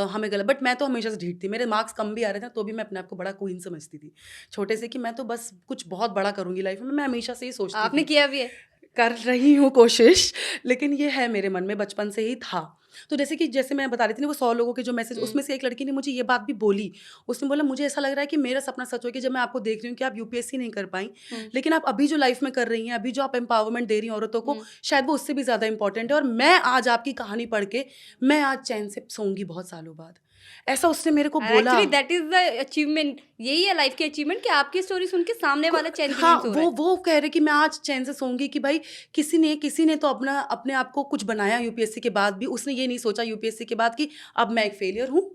हमें गलत। बट मैं तो हमेशा से ढीठ थी, मेरे मार्क्स कम भी आ रहे थे तो भी मैं अपने आप को बड़ा क्वीन समझती थी छोटे से, कि मैं तो बस कुछ बहुत बड़ा करूंगी लाइफ में। मैं हमेशा से ही सोचती आपने थी, किया भी है। कर रही हूँ कोशिश, लेकिन ये है मेरे मन में बचपन से ही था। तो जैसे मैं बता रही थी ना वो 100 लोगों के जो मैसेज, उसमें से एक लड़की ने मुझे ये बात भी बोली। उसने बोला मुझे ऐसा लग रहा है कि मेरा सपना सच हो, कि जब मैं आपको देख रही हूँ कि आप यूपीएससी नहीं कर पाई, लेकिन आप अभी जो लाइफ में कर रही हैं, अभी जो आप एम्पावरमेंट दे रही हैं औरतों को, शायद वो उससे भी ज़्यादा इंपॉर्टेंट है। और मैं आज आपकी कहानी पढ़ के मैं आज चैन से सोऊंगी बहुत सालों बाद। ऐसा उसने मेरे को बोला। Actually that is the achievement, यही है लाइफ की अचीवमेंट, कि आपकी स्टोरी सुन के सामने वाला चैन की हाँ, नींद सो रहा है। वो कह रहे कि मैं आज चैन से सोऊंगी कि भाई किसी ने तो अपने आप को कुछ बनाया यूपीएससी के बाद भी। उसने ये नहीं सोचा यूपीएससी के बाद कि अब मैं एक फेलियर हूँ,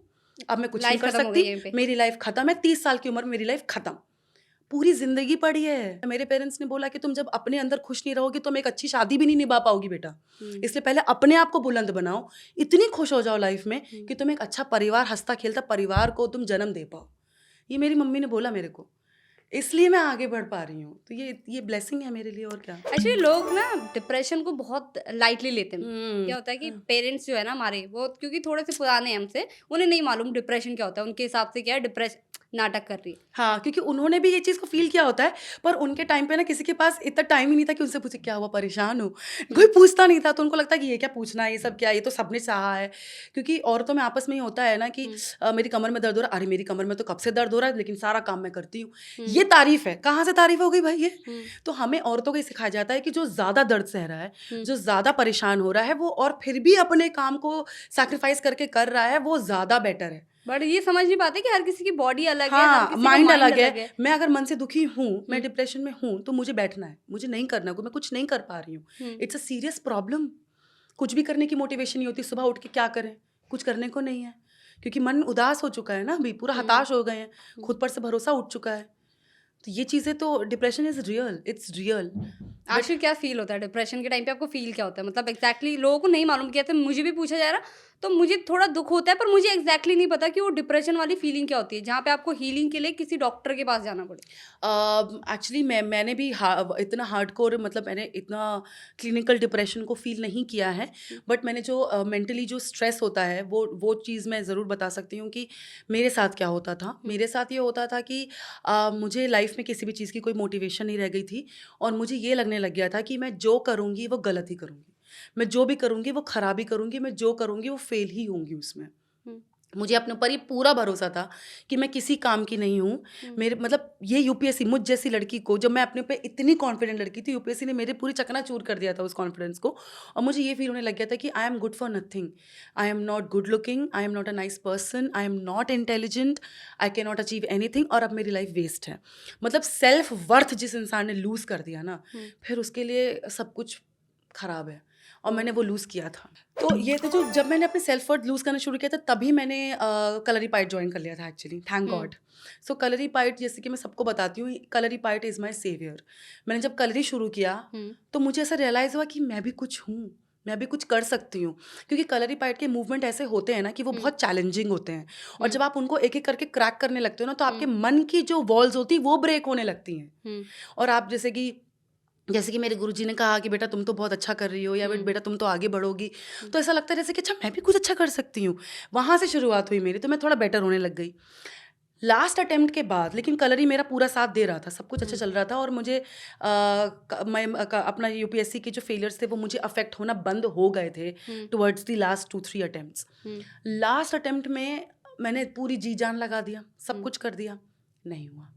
अब मैं कुछ नहीं लाइफ कर खत्म हो गई सकती, यहीं पे। मेरी लाइफ खत्म है, 30 साल की उम्र में मेरी लाइफ खत्म, पूरी जिंदगी पड़ी है। मेरे पेरेंट्स ने बोला कि तुम जब अपने अंदर खुश नहीं रहोगी तुम एक अच्छी शादी भी नहीं निभा पाओगी बेटा, इसलिए पहले अपने आप को बुलंद बनाओ, इतनी खुश हो जाओ लाइफ में कि तुम एक अच्छा परिवार, हंसता खेलता परिवार को तुम जन्म दे पाओ। ये मेरी मम्मी ने बोला मेरे को, इसलिए मैं आगे बढ़ पा रही हूँ। तो ये ब्लेसिंग है मेरे लिए, और क्या। एक्चुअली लोग ना डिप्रेशन को बहुत लाइटली लेते हैं। क्या होता है कि पेरेंट्स जो है ना हमारे, वो क्योंकि थोड़े से पुराने हैं हमसे, उन्हें नहीं मालूम डिप्रेशन क्या होता है। उनके हिसाब से क्या है, डिप्रेशन नाटक कर रही है। हाँ, क्योंकि उन्होंने भी ये चीज़ को फील किया होता है, पर उनके टाइम पे ना किसी के पास इतना टाइम ही नहीं था कि उनसे पूछे क्या हुआ, परेशान हो, कोई पूछता नहीं था। तो उनको लगता है कि ये क्या पूछना है, ये सब क्या, ये तो सबने चाहा है। क्योंकि औरतों में आपस में ही होता है ना कि मेरी कमर में दर्द हो रहा है, अरे मेरी कमर में तो कब से दर्द हो रहा है, लेकिन सारा काम मैं करती हूँ। ये तारीफ है, कहाँ से तारीफ हो गई भाई ये। तो हमें औरतों को ये सिखाया जाता है कि जो ज़्यादा दर्द सह रहा है, जो ज़्यादा परेशान हो रहा है, वो और फिर भी अपने काम को सैक्रिफाइस करके कर रहा है, वो ज़्यादा बेटर है। बट ये समझ नहीं पाते कि हर किसी की बॉडी अलग है, हर हाँ, किसी का माइंड माइंड अलग है। मैं अगर मन से दुखी हूँ, मैं डिप्रेशन में हूँ, तो मुझे बैठना है, मुझे नहीं करना, मैं कुछ नहीं कर पा रही हूँ, इट्स अ सीरियस प्रॉब्लम। कुछ भी करने की मोटिवेशन नहीं होती, सुबह उठ के क्या करें, कुछ करने को नहीं है, क्योंकि मन उदास हो चुका है ना, अभी पूरा हताश हो गए हैं, खुद पर से भरोसा उठ चुका है। तो ये चीज़ें तो, depression is real, it's real. आखिर क्या फील होता है डिप्रेशन के टाइम पे, आपको फील क्या होता है? मतलब एग्जैक्टली लोगों को नहीं मालूम किया था, मुझे भी पूछा जा रहा, तो मुझे थोड़ा दुख होता है, पर मुझे एग्जैक्टली नहीं पता कि वो डिप्रेशन वाली फीलिंग क्या होती है, जहाँ पे आपको हीलिंग के लिए किसी डॉक्टर के पास जाना पड़े। एक्चुअली मैंने भी इतना हार्डकोर, मतलब मैंने इतना क्लिनिकल डिप्रेशन को फील नहीं किया है, बट मैंने जो मेंटली जो स्ट्रेस होता है वो चीज़ मैं ज़रूर बता सकती हूँ कि मेरे साथ क्या होता था। मेरे साथ ये होता था कि मुझे लाइफ में किसी भी चीज़ की कोई मोटिवेशन नहीं रह गई थी, और मुझे ये लगने लग गया था कि मैं जो करूँगी वो गलत ही करूँगी, मैं जो भी करूँगी वो खराबी करूँगी, मैं जो करूँगी वो फेल ही होंगी उसमें। मुझे अपने ऊपर ही पूरा भरोसा था कि मैं किसी काम की नहीं हूँ। मेरे मतलब ये यूपीएससी, मुझ जैसी लड़की को, जब मैं अपने पे इतनी कॉन्फिडेंट लड़की थी, यूपीएससी ने मेरे पूरी चकनाचूर कर दिया था उस कॉन्फिडेंस को। और मुझे ये फील होने लग गया था कि I am good for nothing, I am not good looking, I am not a nice person, I am not intelligent, I can not achieve anything, और अब मेरी लाइफ वेस्ट है। मतलब सेल्फ वर्थ जिस इंसान ने लूज़ कर दिया ना, फिर उसके लिए सब कुछ खराब है, और मैंने वो लूज़ किया था। तो ये था, जो जब मैंने अपने सेल्फ वर्थ लूज़ करना शुरू किया था, तभी मैंने कलरीपाइट ज्वाइन कर लिया था एक्चुअली, थैंक गॉड। सो कलरीपाइट, जैसे कि मैं सबको बताती हूँ, कलरीपाइट इज़ माई सेवियर। मैंने जब कलरी शुरू किया तो मुझे ऐसा रियलाइज़ हुआ कि मैं भी कुछ हूँ, मैं भी कुछ कर सकती हूँ। क्योंकि कलरीपाइट के मूवमेंट ऐसे होते हैं ना कि वो बहुत चैलेंजिंग होते हैं, और जब आप उनको एक एक करके क्रैक करने लगते हो ना, तो आपके मन की जो वॉल्स होती हैं वो ब्रेक होने लगती हैं। और आप जैसे कि मेरे गुरुजी ने कहा कि बेटा तुम तो बहुत अच्छा कर रही हो, या बेटा तुम तो आगे बढ़ोगी, तो ऐसा लगता है जैसे कि अच्छा मैं भी कुछ अच्छा कर सकती हूँ। वहाँ से शुरुआत हुई मेरी, तो मैं थोड़ा बेटर होने लग गई लास्ट अटेम्प्ट के बाद। लेकिन कलरी मेरा पूरा साथ दे रहा था, सब कुछ अच्छा चल रहा था, और मुझे अपना यूपीएससी के जो फेलियर्स थे वो मुझे अफेक्ट होना बंद हो गए थे towards the last 2-3 attempts. Last attempt में मैंने पूरी जी जान लगा दिया, सब कुछ कर दिया, नहीं हुआ।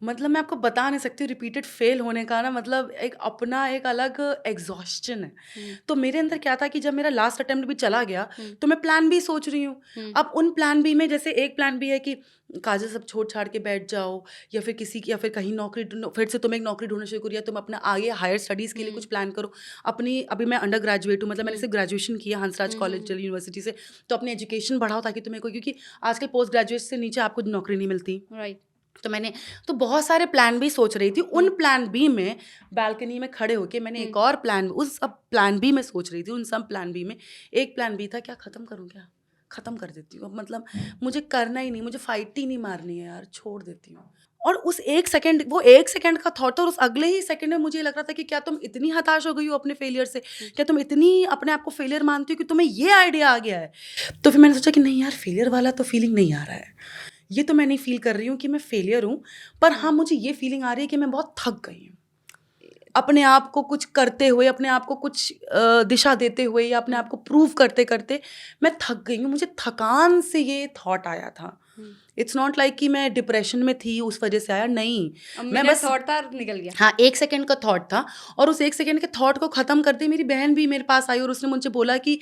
मतलब मैं आपको बता नहीं सकती, रिपीटेड फेल होने का ना मतलब एक अपना एक अलग एग्जॉस्शन है। तो मेरे अंदर क्या था कि जब मेरा लास्ट अटेम्प्ट भी चला गया, तो मैं प्लान बी सोच रही हूँ। अब उन प्लान बी में जैसे एक प्लान बी है कि काजल सब छोड़ छाड़ के बैठ जाओ, या फिर कहीं नौकरी, फिर से तुम एक नौकरी ढूंढना शुरू करिए, तुम अपना आगे हायर स्टडीज़ के लिए कुछ प्लान करो। अभी मैं अंडर ग्रेजुएट हूँ, मतलब मैंने सिर्फ ग्रेजुएशन किया हंसराज कॉलेज दिल्ली यूनिवर्सिटी से। तो अपनी एजुकेशन बढ़ाओ ताकि तुम्हें कोई, क्योंकि आजकल पोस्ट ग्रेजुएट से नीचे आपको नौकरी नहीं मिलती, राइट। तो मैंने तो बहुत सारे प्लान भी सोच रही थी। उन प्लान बी में बालकनी में खड़े होके मैंने एक और प्लान, उस सब प्लान बी में सोच रही थी, उन सब प्लान बी में एक प्लान बी था, क्या ख़त्म करूँ, क्या ख़त्म कर देती हूँ अब, मतलब मुझे करना ही नहीं, मुझे फाइट ही नहीं मारनी है यार, छोड़ देती हूँ। और उस एक सेकंड, वो एक सेकंड का थॉट था, और उस अगले ही सेकंड में मुझे ये लग रहा था कि क्या तुम इतनी हताश हो गई हो अपने फेलियर से, क्या तुम इतनी अपने आप को फेलियर मानती हो कि तुम्हें ये आइडिया आ गया है। तो फिर मैंने सोचा कि नहीं यार, फेलियर वाला तो फीलिंग नहीं आ रहा है, ये तो मैं नहीं फील कर रही हूँ कि मैं फेलियर हूँ, पर हाँ मुझे ये फीलिंग आ रही है कि मैं बहुत थक गई हूँ अपने आप को कुछ करते हुए, अपने आप को कुछ दिशा देते हुए, या अपने आप को प्रूव करते करते मैं थक गई हूँ। मुझे थकान से ये थॉट आया था। इट्स नॉट लाइक कि मैं डिप्रेशन में थी उस वजह से आया, नहीं, मैं बस थॉट था, निकल गया। हाँ, एक सेकंड का थॉट था, और उस एक सेकंड के थॉट को ख़त्म करते मेरी बहन भी मेरे पास आई, और उसने मुझे बोला कि,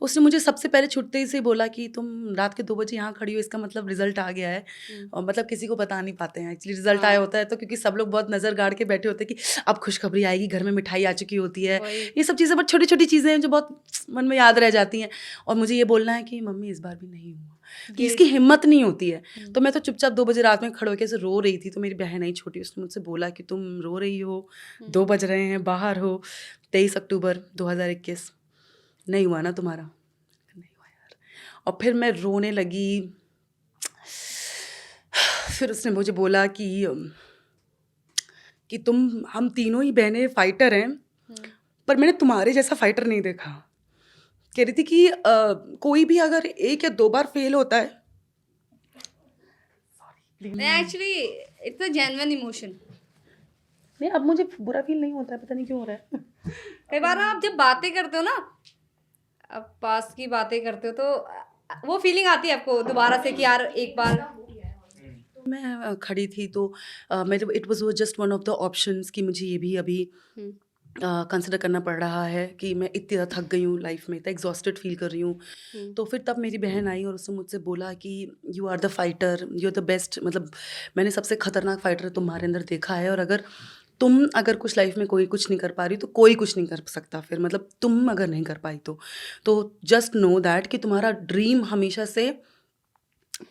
उसने मुझे सबसे पहले छुट्टे ही से बोला कि तुम रात के 2 बजे यहाँ खड़ी हो, इसका मतलब रिजल्ट आ गया है। और मतलब किसी को बता नहीं पाते हैं एक्चुअली रिजल्ट आया होता है तो, क्योंकि सब लोग बहुत नज़र गाड़ के बैठे होते हैं कि अब खुशखबरी आएगी, घर में मिठाई आ चुकी होती है, ये सब चीज़ें बहुत छोटी छोटी चीज़ें हैं जो बहुत मन में याद रह जाती हैं। और मुझे ये बोलना है कि मम्मी इस बार भी नहीं हुआ, कि इसकी हिम्मत नहीं होती है। तो मैं तो चुपचाप 2 बजे रात में खड़े होकर ऐसे रो रही थी, तो मेरी बहन आई छोटी, उसने मुझसे बोला कि तुम रो रही हो, 2 बज रहे हैं, बाहर हो, 23 अक्टूबर 2021 नहीं हुआ ना तुम्हारा, नहीं हुआ यार। और फिर मैं रोने लगी। फिर उसने मुझे बोला कि हम तीनों ही बहनें फाइटर हैं, पर मैंने तुम्हारे जैसा फाइटर नहीं देखा। कह रही थी कि कोई भी अगर 1 या 2 बार फेल होता है, actually it's a genuine emotion. नहीं, अब मुझे बुरा फील नहीं होता है, पता नहीं क्यों हो रहा है। कई बार आप जब बातें करते हो ना, अब पास की बातें करते हो तो वो फीलिंग आती है आपको दोबारा से कि यार एक बार। मैं खड़ी थी तो मेरे it was just one of the options कि मुझे ये भी अभी कंसिडर करना पड़ रहा है कि मैं इतनी ज़्यादा थक गई हूँ लाइफ में, इतना एग्जॉस्टेड फील कर रही हूँ। तो फिर तब मेरी बहन आई और उसने मुझसे बोला कि you are the fighter, you are the best, मतलब मैंने सबसे खतरनाक फाइटर तुम्हारे अंदर देखा है, और अगर कुछ लाइफ में कोई कुछ नहीं कर पा रही तो कोई कुछ नहीं कर सकता फिर, मतलब तुम अगर नहीं कर पाई तो जस्ट नो दैट कि तुम्हारा ड्रीम हमेशा से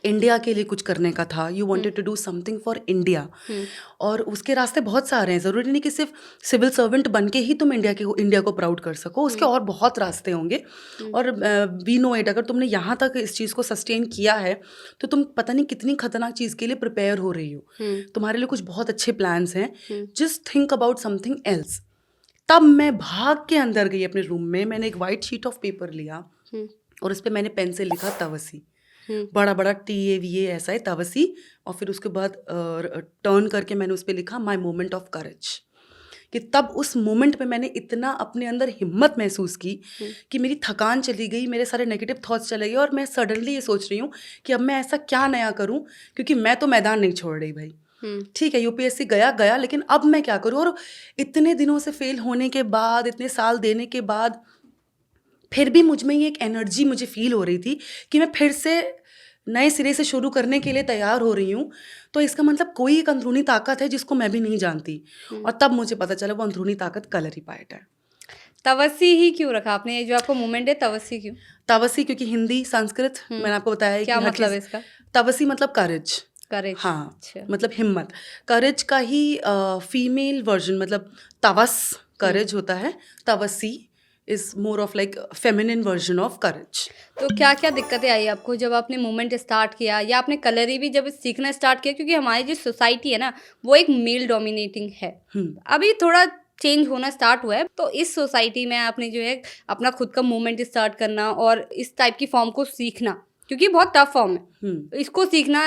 इंडिया के लिए कुछ करने का था, you wanted to do something for India. और उसके रास्ते बहुत सारे हैं, ज़रूरी नहीं कि सिर्फ सिविल सर्वेंट बन के ही तुम इंडिया को प्राउड कर सको, उसके और बहुत रास्ते होंगे। और वी नो इट, अगर तुमने यहाँ तक इस चीज़ को सस्टेन किया है तो तुम पता नहीं कितनी खतरनाक चीज़ के लिए प्रिपेयर हो रही हो, तुम्हारे लिए कुछ बहुत अच्छे प्लान्स हैं, just think about something else. तब मैं भाग के अंदर गई अपने रूम में, मैंने एक वाइट शीट ऑफ पेपर लिया और उस पर मैंने पेन से लिखा तवसी, बड़ा बड़ा TAVA ऐसा है तवसी, और फिर उसके बाद टर्न करके मैंने उस पर लिखा माई मोमेंट ऑफ करेज। कि तब उस मोमेंट पे मैंने इतना अपने अंदर हिम्मत महसूस की कि मेरी थकान चली गई, मेरे सारे नेगेटिव थॉट्स चले गए, और मैं सडनली ये सोच रही हूँ कि अब मैं ऐसा क्या नया करूँ, क्योंकि मैं तो मैदान नहीं छोड़ रही भाई। ठीक है, UPSC गया, लेकिन अब मैं क्या करूँ। और इतने दिनों से फेल होने के बाद, इतने साल देने के बाद, फिर भी मुझ में ये एक एनर्जी मुझे फील हो रही थी कि मैं फिर से नए सिरे से शुरू करने के लिए तैयार हो रही हूँ। तो इसका मतलब कोई एक अंदरूनी ताकत है जिसको मैं भी नहीं जानती। और तब मुझे पता चला वो अंदरूनी ताकत कलरीपायट है। तवसी ही क्यों रखा आपने, जो आपको मूवमेंट है तवसी क्यों? तवसी क्योंकि हिंदी संस्कृत मैंने आपको बताया है क्या कि मतलब है इसका? तवसी मतलब करेज। करेज, हाँ, अच्छा। मतलब हिम्मत। करेज का ही फीमेल वर्जन, मतलब तवस करेज होता है, Tavasi is more of like feminine version of courage. तो क्या क्या दिक्कतें आई आपको जब आपने मूवमेंट स्टार्ट किया, या आपने कलरी भी जब सीखना स्टार्ट किया? क्योंकि हमारी जो सोसाइटी है ना, वो एक मेल डोमिनेटिंग है। अभी थोड़ा चेंज होना स्टार्ट हुआ है, तो इस सोसाइटी में आपने जो है अपना खुद का मूवमेंट स्टार्ट करना और इस टाइप की फॉर्म को सीखना, क्योंकि बहुत टफ फॉर्म है, इसको सीखना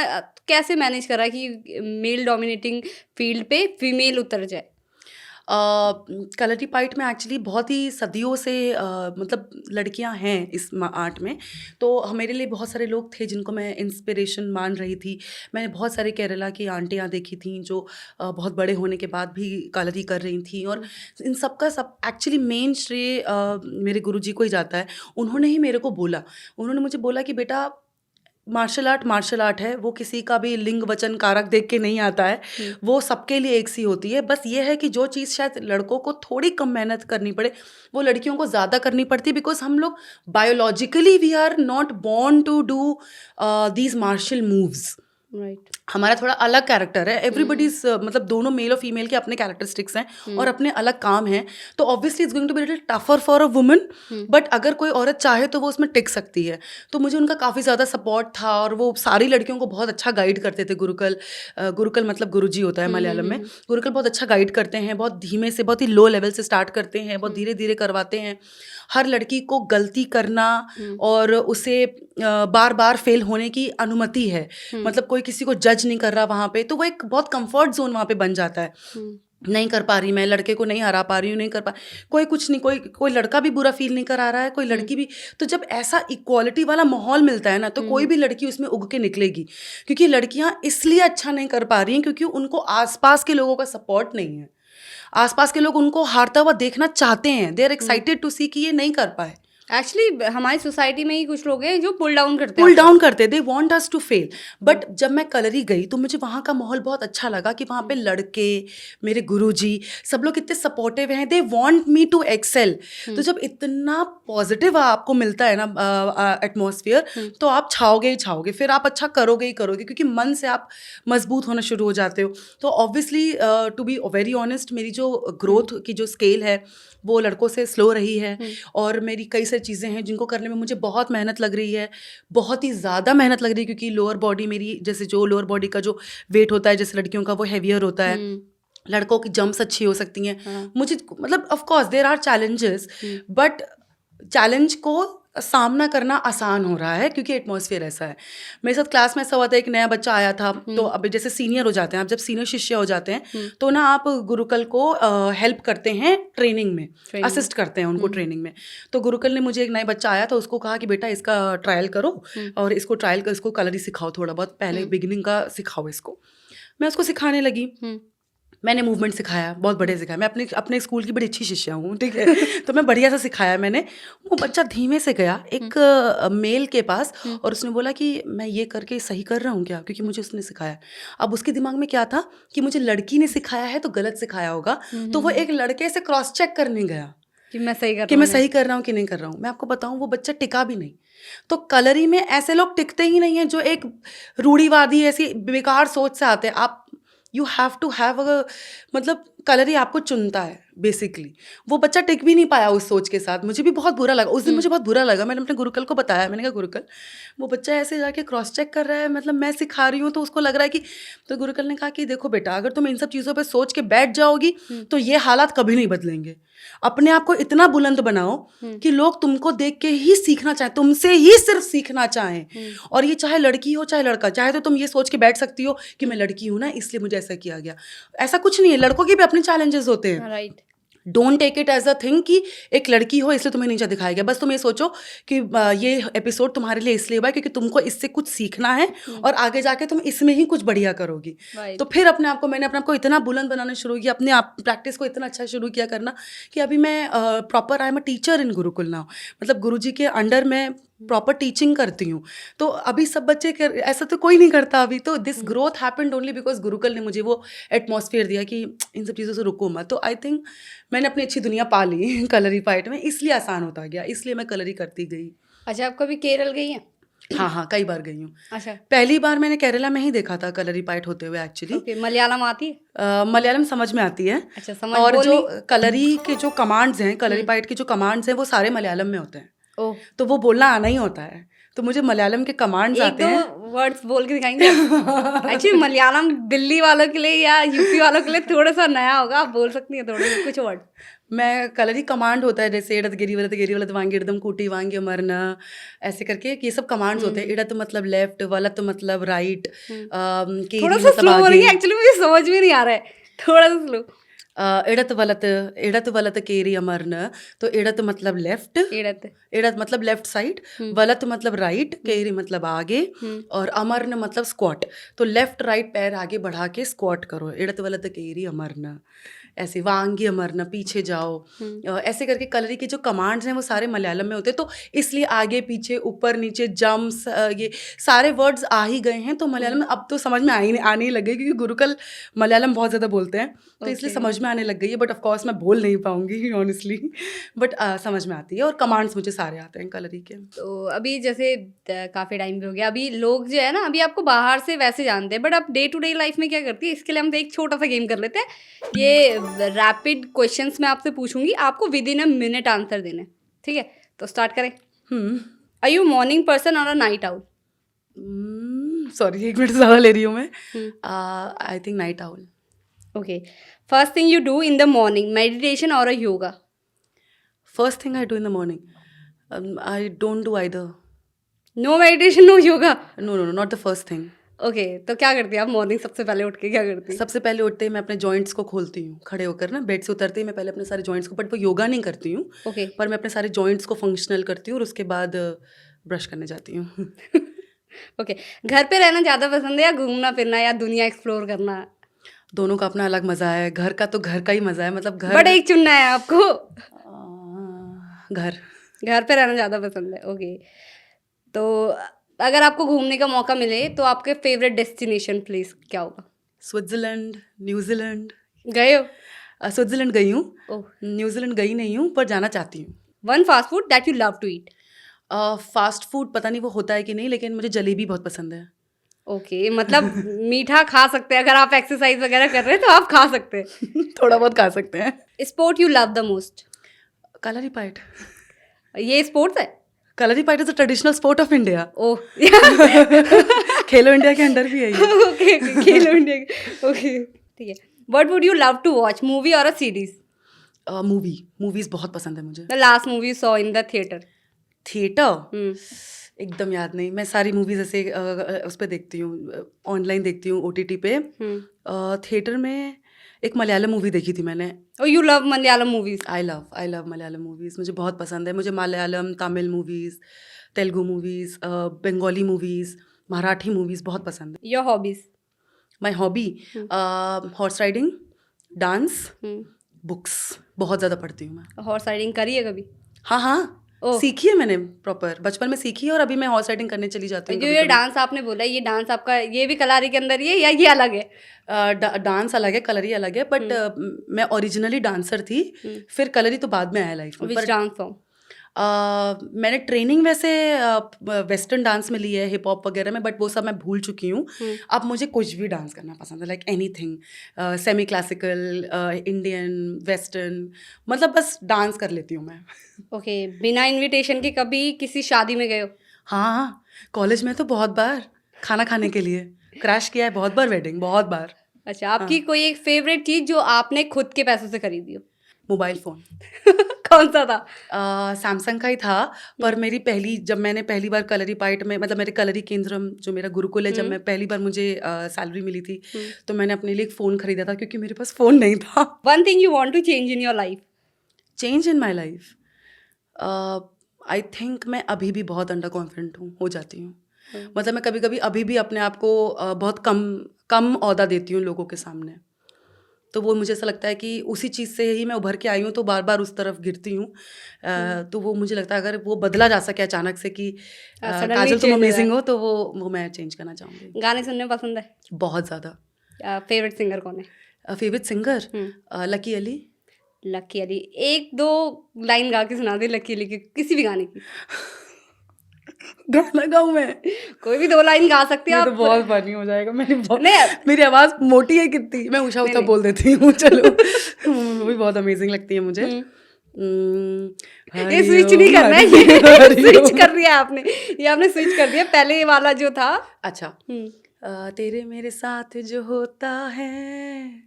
कैसे मैनेज करा कि मेल डोमिनेटिंग फील्ड पे फीमेल उतर जाए? कलरीपाइट में एक्चुअली बहुत ही सदियों से मतलब लड़कियां हैं इस आर्ट में। तो मेरे लिए बहुत सारे लोग थे जिनको मैं इंस्पिरेशन मान रही थी। मैंने बहुत सारे केरला की आंटियां देखी थी जो बहुत बड़े होने के बाद भी कलरी कर रही थी, और इन सब का सब एक्चुअली मेन श्रेय मेरे गुरुजी को ही जाता है। उन्होंने ही मेरे को बोला, उन्होंने मुझे बोला कि बेटा मार्शल आर्ट है, वो किसी का भी लिंग वचन कारक देख के नहीं आता है, वो सबके लिए एक सी होती है। बस ये है कि जो चीज़ शायद लड़कों को थोड़ी कम मेहनत करनी पड़े, वो लड़कियों को ज़्यादा करनी पड़ती है, बिकॉज हम लोग biologically we are not born to do these martial moves. Right. हमारा थोड़ा अलग कैरेक्टर है, एवरीबडीज मतलब दोनों मेल और फीमेल के अपने कैरेक्टरिस्टिक्स हैं और अपने अलग काम हैं, तो obviously it's going to be little tougher for a woman, but अगर कोई औरत चाहे तो वो उसमें टिक सकती है। तो मुझे उनका काफ़ी ज़्यादा सपोर्ट था और वो सारी लड़कियों को बहुत अच्छा गाइड करते थे। गुरुकुल मतलब गुरुजी होता है मलयालम में। गुरुकुल बहुत अच्छा गाइड करते हैं, बहुत धीमे से, बहुत ही लो लेवल से स्टार्ट करते हैं, बहुत धीरे धीरे करवाते हैं। हर लड़की को गलती करना और उसे बार बार फेल होने की अनुमति है, मतलब कोई किसी को जज नहीं कर रहा वहाँ पे, तो वो एक बहुत कंफर्ट जोन वहाँ पे बन जाता है। नहीं कर पा रही मैं, लड़के को नहीं हरा पा रही हूँ, नहीं कर पा, कोई कुछ नहीं, कोई लड़का भी बुरा फील नहीं करा रहा है, कोई लड़की भी। तो जब ऐसा इक्वालिटी वाला माहौल मिलता है ना, तो कोई भी लड़की उसमें उग के निकलेगी। क्योंकि लड़कियाँ इसलिए अच्छा नहीं कर पा रही हैं क्योंकि उनको आसपास के लोगों का सपोर्ट नहीं है। आसपास के लोग उनको हारता हुआ देखना चाहते हैं, दे आर एक्साइटेड टू सी कि ये नहीं कर पाए। एक्चुअली हमारी सोसाइटी में ही कुछ लोग हैं जो पुल डाउन करते they want us to fail. But जब मैं कलरी गई तो मुझे वहाँ का माहौल बहुत अच्छा लगा कि वहाँ पे लड़के, मेरे गुरुजी, सब लोग इतने सपोर्टिव हैं, they want me to excel. तो जब इतना पॉजिटिव आपको मिलता है ना एटमॉस्फेयर, तो आप छाओगे ही छाओगे, फिर आप अच्छा करोगे ही करोगे, क्योंकि मन से आप मजबूत होना शुरू हो जाते हो। तो obviously to be very honest, मेरी जो ग्रोथ की जो स्केल है वो लड़कों से स्लो रही है, और मेरी कई सारी चीज़ें हैं जिनको करने में मुझे बहुत मेहनत लग रही है, बहुत ही ज़्यादा मेहनत लग रही है, क्योंकि लोअर बॉडी मेरी, जैसे जो लोअर बॉडी का जो वेट होता है जैसे लड़कियों का, वो हैवियर होता है। लड़कों की जंप्स अच्छी हो सकती हैं। मुझे मतलब of course there are challenges, but challenge को सामना करना आसान हो रहा है क्योंकि एटमॉस्फेयर ऐसा है। मेरे साथ क्लास में ऐसा हुआ था, एक नया बच्चा आया था, तो अब जैसे सीनियर हो जाते हैं आप, जब सीनियर शिष्य हो जाते हैं तो ना आप गुरुकुल को हेल्प करते हैं ट्रेनिंग में, असिस्ट करते हैं उनको ट्रेनिंग में। तो गुरुकुल ने मुझे, एक नया बच्चा आया था, उसको कहा कि बेटा इसका ट्रायल करो और इसको कलरी सिखाओ, थोड़ा बहुत पहले बिगिनिंग का सिखाओ इसको। मैं उसको सिखाने लगी, मैंने मूवमेंट सिखाया, बहुत बढ़िया सिखाया। मैं अपने स्कूल की बड़ी अच्छी शिष्या हूँ, ठीक है, तो मैं बढ़िया सा सिखाया मैंने। वो बच्चा धीमे से गया एक मेल के पास और उसने बोला कि मैं ये करके सही कर रहा हूँ क्या, क्योंकि मुझे उसने सिखाया। अब उसके दिमाग में क्या था कि मुझे लड़की ने सिखाया है तो गलत सिखाया होगा, तो वो एक लड़के से क्रॉस चेक करने गया कि मैं सही कर रहा हूँ कि नहीं कर रहा हूँ। मैं आपको बताऊँ, वो बच्चा टिका भी नहीं। तो कलरी में ऐसे लोग टिकते ही नहीं हैं जो एक रूढ़िवादी ऐसी बेकार सोच से आते हैं। आप you have to have a, मतलब कलरी आपको चुनता है बेसिकली। वो बच्चा टिक भी नहीं पाया उस सोच के साथ। मुझे भी बहुत बुरा लगा उस दिन, मुझे बहुत बुरा लगा। मैंने अपने गुरुकुल को बताया, मैंने कहा गुरुकुल, वो बच्चा ऐसे जाके क्रॉस चेक कर रहा है, मतलब मैं सिखा रही हूँ तो उसको लग रहा है कि। तो गुरुकुल ने कहा कि देखो बेटा, अगर तुम इन सब चीज़ों पे सोच के बैठ जाओगी तो ये हालात कभी नहीं बदलेंगे। अपने आप को इतना बुलंद बनाओ कि लोग तुमको देख के ही सीखना चाहें, तुमसे ही सिर्फ सीखना चाहें। और ये चाहे लड़की हो चाहे लड़का, चाहे तो तुम ये सोच के बैठ सकती हो कि मैं लड़की हूँ ना इसलिए मुझे ऐसा किया गया। ऐसा कुछ नहीं है, लड़कों के भी अपने चैलेंजेस होते हैं। Right. Don't take it as a thing कि एक लड़की हो इसलिए तुम्हें नीचा दिखाया गया। बस तुम ये सोचो कि ये एपिसोड तुम्हारे लिए इसलिए हुआ है क्योंकि तुमको इससे कुछ सीखना है और आगे जाके तुम इसमें ही कुछ बढ़िया करोगी। तो फिर मैंने अपने आप को इतना बुलंद बनाना शुरू किया, अपने आप प्रैक्टिस को इतना अच्छा शुरू किया करना कि अभी मैं proper I am a teacher in Gurukul now. मतलब गुरुजी के अंडर में प्रॉपर टीचिंग करती हूँ। तो अभी सब बच्चे ऐसा तो कोई नहीं करता अभी। तो this growth happened only because Gurukul ने मुझे वो एटमॉस्फेयर दिया कि इन सब चीज़ों से रुको मत। तो आई थिंक मैंने अपनी अच्छी दुनिया पा ली कलरी फाइट में, इसलिए आसान होता गया, इसलिए मैं कलरी करती गई। अच्छा, आप कभी केरल गई हैं? हाँ, कई बार गई हूँ। अच्छा, पहली बार मैंने केरला में ही देखा था कलरी फाइट होते हुए एक्चुअली। okay, मलयालम आती है? मलयालम समझ में आती है। अच्छा, समझ और जो बोलनी? कलरी के जो कमांड्स हैं, कलरी फाइट के जो कमांड्स हैं वो सारे मलयालम में होते हैं। ओह, तो वो बोलना आना ही होता है। तो मुझे मलयालम के कमांड्स आते हैं। एक दो वर्ड्स बोल के दिखाएंगे? एक्चुअली मलयालम दिल्ली वालों के लिए या यूपी वालों के लिए थोड़ा सा नया होगा, आप बोल सकती हैं थोड़े कुछ वर्ड? मैं कलरी कमांड होता है जैसे इड़त गिरी वलत वांगी इड़दम कूटी वांगी मरना, ऐसे करके ये सब कमांड्स होते हैं। इड़त मतलब लेफ्ट, वलत मतलब राइट, थोड़ा सा स्लो बोलेंगे, एक्चुअली मुझे समझ में नहीं आ रहा है, थोड़ा सा स्लो। इड़त वलत केरी अमरन, तो इड़त मतलब लेफ्ट, इड़त मतलब लेफ्ट साइड, वलत मतलब राइट, केरी मतलब आगे, और अमरन मतलब स्क्वाट। तो लेफ्ट राइट पैर आगे बढ़ा के स्क्वाट करो, इड़त वलत केरी अमरन। ऐसे वांगी अमरना, पीछे जाओ, ऐसे करके कलरी के जो कमांड्स हैं वो सारे मलयालम में होते हैं, तो इसलिए आगे पीछे ऊपर नीचे जम्प्स ये सारे वर्ड्स आ ही गए हैं, तो मलयालम में अब तो समझ में आने ही लगे, क्योंकि गुरुकुल मलयालम बहुत ज़्यादा बोलते हैं, तो इसलिए समझ में आने लग गई है। बट ऑफकोर्स मैं बोल नहीं पाऊंगी ऑनेस्टली, बट समझ में आती है, और कमांड्स मुझे सारे आते हैं कलरी के। तो अभी जैसे काफ़ी टाइम भी हो गया, अभी लोग जो है ना अभी आपको बाहर से वैसे जानते हैं, बट आप डे टू डे लाइफ में क्या करती है, इसके लिए हम एक छोटा सा गेम कर लेते हैं। ये रैपिड क्वेश्चंस मैं आपसे पूछूंगी, आपको with in a minute answer देने, ठीक है? तो स्टार्ट करें। आर यू मॉर्निंग पर्सन और a night owl? Sorry, 1 minute ज़्यादा ले रही हूँ मैं। I think night owl. Okay. First thing you do in the morning, meditation और a yoga? First thing I do in the morning, I don't do either. No meditation, no yoga? No no no, not the first thing. Okay, तो क्या करती है आप morning सबसे पहले उठ के, क्या करती है? सबसे पहले उठते ही मैं अपने जॉइंट्स को खोलती हूँ, खड़े होकर ना, बेड से उतरते ही मैं पहले अपने सारे जॉइंट्स को, बट वो योगा नहीं करती हूँ, ओके। पर मैं अपने सारे जॉइंट्स को फंक्शनल करती हूँ, और उसके बाद ब्रश करने जाती हूँ। ओके। घर पे रहना ज़्यादा पसंद है या घूमना फिरना या दुनिया एक्सप्लोर करना? दोनों का अपना अलग मज़ा है। घर का तो घर का ही मज़ा है, मतलब घर बट एक चुनना है आपको। घर घर पे रहना ज़्यादा पसंद है, ओके। तो अगर आपको घूमने का मौका मिले तो आपके फेवरेट डेस्टिनेशन प्लेस क्या होगा? Switzerland, New Zealand. गए हो? स्विट्ज़रलैंड गई हूँ, ओह। न्यूजीलैंड गई नहीं हूँ, पर जाना चाहती हूँ। One fast food that you love to eat? Fast food पता नहीं वो होता है कि नहीं, लेकिन मुझे जलेबी बहुत पसंद है। ओके, मतलब मीठा खा सकते हैं, अगर आप एक्सरसाइज वगैरह कर रहे हैं तो आप खा सकते हैं। थोड़ा बहुत खा सकते हैं। Sport you love the most? Kalaripayattu. ये स्पोर्ट्स है? Kalaripayattu is the traditional sport of India. Oh. Khelo India के अंडर भी है ये। ओके, खेलो इंडिया। ओके, ठीक है। What would you love to watch, movie और अ सीरीज? मूवीज बहुत पसंद है मुझे। The last movie saw in the theatre? Theatre एकदम याद नहीं। मैं सारी मूवीज ऐसे उस पर देखती हूँ, ऑनलाइन देखती हूँ, OTT पे। थिएटर में एक मलयालम मूवी देखी थी मैंने। Oh, you love Malayalam movies? I love Malayalam movies, मुझे बहुत पसंद है। मुझे Malayalam, Tamil movies, Telugu movies, Bengali movies, Marathi movies बहुत पसंद है। Your hobbies? My hobby horse riding, dance, books बहुत ज़्यादा पढ़ती हूँ मैं। हॉर्स राइडिंग करी है कभी? हाँ, सीखी है मैंने, प्रॉपर बचपन में सीखी है, और अभी मैं हॉर्स राइडिंग करने चली जाती हूँ। जो ये डांस आपने बोला, ये डांस आपका ये भी कलारी के अंदर ही है या ये अलग है? डांस अलग है, कलरी अलग है, बट मैं ओरिजिनली डांसर थी, फिर कलरी तो बाद में आया लाइफ में। Which dance form? मैंने ट्रेनिंग वैसे वेस्टर्न डांस में ली है, हिप हॉप वगैरह में, बट वो सब मैं भूल चुकी हूँ। अब मुझे कुछ भी डांस करना पसंद है, like anything, semi classical, Indian, western, मतलब बस डांस कर लेती हूँ मैं। ओके। बिना इनविटेशन के कभी किसी शादी में गए हो? हाँ, कॉलेज में तो बहुत बार खाना खाने के लिए क्रैश किया है, बहुत बार वेडिंग, बहुत बार। अच्छा, आपकी कोई एक फेवरेट चीज़ जो आपने खुद के पैसों से खरीदी हो? Mobile phone. कौन सा था? सैमसंग का ही था, पर जब मैंने पहली बार कलरीपाइट में, मतलब मेरे कलरी केंद्रम जो मेरा गुरुकुल है, जब मैं पहली बार मुझे सैलरी मिली थी, तो मैंने अपने लिए एक फ़ोन खरीदा था, क्योंकि मेरे पास फ़ोन नहीं था। One thing you want to change in your life? Change in my life, I think मैं अभी भी बहुत अंडर कॉन्फिडेंट हो जाती हूँ। मतलब मैं कभी कभी अभी भी अपने आप को बहुत कम औहदा देती हूँ लोगों के सामने, तो वो मुझे ऐसा लगता है कि उसी चीज़ से ही मैं उभर के आई हूँ, तो बार बार उस तरफ गिरती हूँ। तो वो मुझे लगता है अगर वो बदला जा सके अचानक से कि काजल तुम अमेजिंग हो, तो वो मैं चेंज करना चाहूँगी। गाने सुनने पसंद है? बहुत ज़्यादा। फेवरेट सिंगर कौन है? Favourite singer lucky Ali. Lucky Ali, एक दो लाइन गा के सुना दे लकी अली की, किसी भी गाने की। गाना गाऊं मैं? कोई भी 2 लाइन गा सकते हैं आप। तो बहुत फनी हो जाएगा। नहीं, मेरी आवाज़ मोटी है कितनी, मैं उषा बोल देती हूँ। चलो, वो भी बहुत अमेजिंग लगती है मुझे। ये स्विच नहीं करना है, ये स्विच कर दिया आपने, ये आपने स्विच कर दिया। पहले वाला जो था, अच्छा, तेरे मेरे साथ जो होता है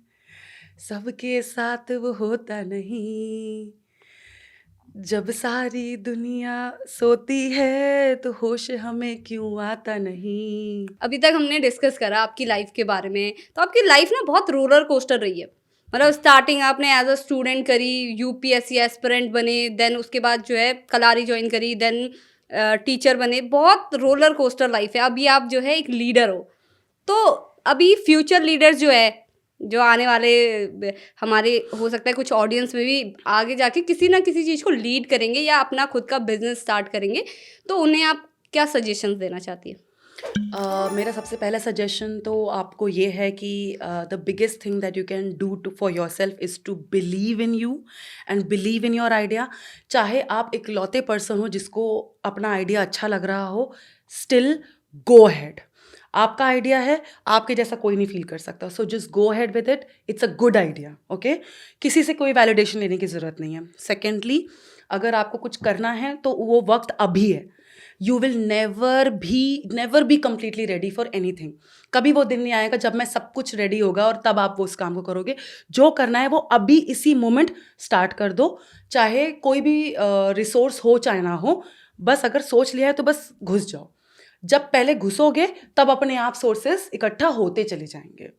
सबके साथ वो होता नहीं, जब सारी दुनिया सोती है तो होश हमें क्यों आता नहीं। अभी तक हमने डिस्कस करा आपकी लाइफ के बारे में, तो आपकी लाइफ ना बहुत रोलर कोस्टर रही है। मतलब स्टार्टिंग आपने एज अ स्टूडेंट करी, UPSC एस्पिरेंट बने, देन उसके बाद जो है कलारी ज्वाइन करी, देन टीचर बने। बहुत रोलर कोस्टर लाइफ है। अभी आप जो है एक लीडर हो, तो अभी फ्यूचर लीडर्स जो है जो आने वाले हमारे हो सकता है कुछ ऑडियंस में भी आगे जाके किसी ना किसी चीज़ को लीड करेंगे या अपना खुद का बिजनेस स्टार्ट करेंगे, तो उन्हें आप क्या सजेशंस देना चाहती हैं? मेरा सबसे पहला सजेशन तो आपको ये है कि the biggest thing that you can do to for yourself is to believe in you and believe in your idea. चाहे आप इकलौते पर्सन हो जिसको अपना आइडिया अच्छा लग रहा हो, स्टिल गो अहेड। आपका आइडिया है, आपके जैसा कोई नहीं फील कर सकता, so just go ahead with it, it's a good idea, okay. किसी से कोई वैलिडेशन लेने की ज़रूरत नहीं है। सेकेंडली, अगर आपको कुछ करना है तो वो वक्त अभी है। You will never be completely ready for anything. कभी वो दिन नहीं आएगा जब मैं सब कुछ रेडी होगा और तब आप वो उस काम को करोगे। जो करना है वो अभी इसी मोमेंट स्टार्ट कर दो, चाहे कोई भी रिसोर्स हो चाहे ना हो। बस अगर सोच लिया है तो बस घुस जाओ। जब पहले घुसोगे तब अपने आप सोर्सेस इकट्ठा होते चले जाएंगे।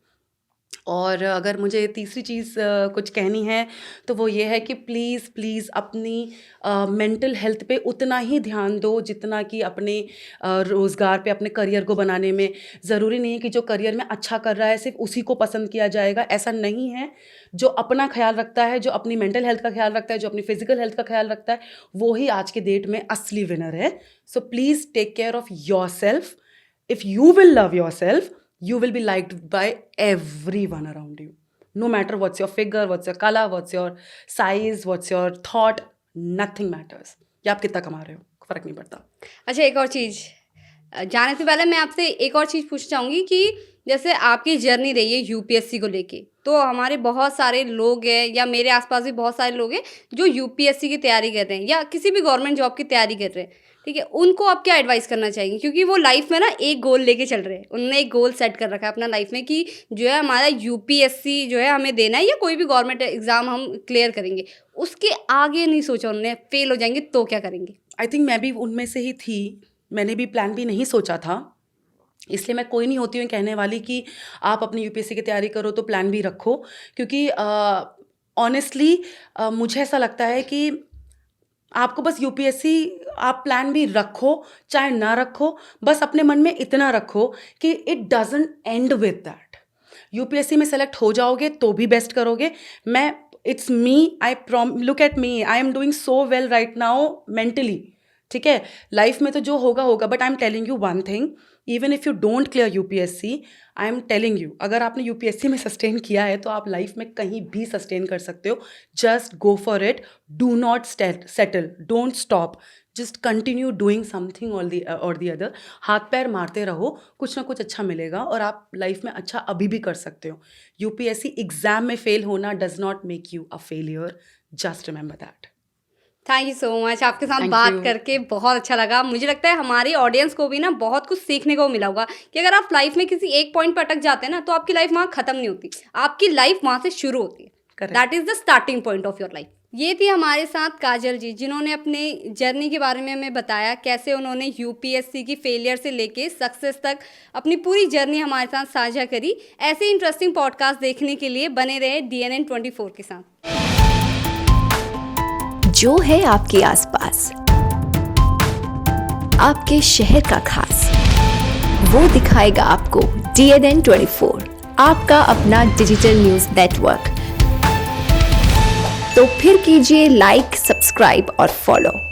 और अगर मुझे तीसरी चीज़ कुछ कहनी है तो वो ये है कि प्लीज़ अपनी मेंटल हेल्थ पे उतना ही ध्यान दो जितना कि अपने रोज़गार पे, अपने करियर को बनाने में। ज़रूरी नहीं है कि जो करियर में अच्छा कर रहा है सिर्फ उसी को पसंद किया जाएगा, ऐसा नहीं है। जो अपना ख्याल रखता है, जो अपनी मेंटल हेल्थ का ख्याल रखता है, जो अपनी फिजिकल हेल्थ का ख्याल रखता है, वो ही आज के डेट में असली विनर है। So please take care of yourself. If you will love yourself, you will be liked by everyone around you, no matter what's your figure, what's your color, what's your size, what's your thought, nothing matters। या आप कितना कमा रहे हो, फ़र्क नहीं पड़ता। अच्छा, एक और चीज़ जाने से पहले मैं आपसे एक और चीज़ पूछना चाहूँगी कि जैसे आपकी जर्नी रही है यूपीएससी को लेके, तो हमारे बहुत सारे लोग हैं या मेरे आसपास भी बहुत सारे लोग हैं जो यूपीएससी की तैयारी कर रहे हैं या किसी भी गवर्नमेंट जॉब की तैयारी कर रहे हैं, ठीक है। उनको आप क्या एडवाइस करना चाहेंगे? क्योंकि वो लाइफ में ना एक गोल लेके चल रहे हैं, उन्होंने एक गोल सेट कर रखा है अपना लाइफ में कि जो है हमारा यूपीएससी जो है हमें देना है या कोई भी गवर्नमेंट एग्जाम हम क्लियर करेंगे। उसके आगे नहीं सोचा उन्होंने, फेल हो जाएंगे तो क्या करेंगे? आई थिंक मैं भी उनमें से ही थी। मैंने भी प्लान भी नहीं सोचा था, इसलिए मैं कोई नहीं होती हूँ कहने वाली कि आप अपनी यूपीएससी की तैयारी करो तो प्लान भी रखो। क्योंकि ऑनेस्टली मुझे ऐसा लगता है कि आपको बस यूपीएससी, आप प्लान भी रखो चाहे ना रखो, बस अपने मन में इतना रखो कि it doesn't and with that. UPSC में सेलेक्ट हो जाओगे तो भी बेस्ट करोगे। मैं it's me, look at me, I am doing so well right now mentally, ठीक है। लाइफ में तो जो होगा होगा, but I am telling you one thing, even if you don't clear UPSC, I am telling you, अगर आपने UPSC में सस्टेन किया है तो आप लाइफ में कहीं भी सस्टेन कर सकते हो। Just go for it, do not settle, don't stop, just continue doing something और दी अदर। हाथ पैर मारते रहो, कुछ ना कुछ अच्छा मिलेगा और आप लाइफ में अच्छा अभी भी कर सकते हो। यूपीएससी एग्जाम में फेल होना does not make you a failure, just remember that. Thank you so much. आपके साथ Thank बात you. करके बहुत अच्छा लगा। मुझे लगता है हमारी ऑडियंस को भी ना बहुत कुछ सीखने को मिला होगा कि अगर आप लाइफ में किसी एक पॉइंट पर अटक जाते हैं ना तो आपकी लाइफ वहाँ खत्म नहीं होती, आपकी लाइफ वहाँ से शुरू होती है। That is the starting point of your life. ये थी हमारे साथ काजल जी, जिन्होंने अपने जर्नी के बारे में हमें बताया कैसे उन्होंने यूपीएससी की फेलियर से लेके सक्सेस तक अपनी पूरी जर्नी हमारे साथ साझा करी। ऐसे इंटरेस्टिंग पॉडकास्ट देखने के लिए बने रहे DNN 24 के साथ। जो है आपके आसपास, आपके शहर का खास, वो दिखाएगा आपको DNN 24, आपका अपना डिजिटल न्यूज नेटवर्क। तो फिर कीजिए लाइक, सब्सक्राइब और फॉलो।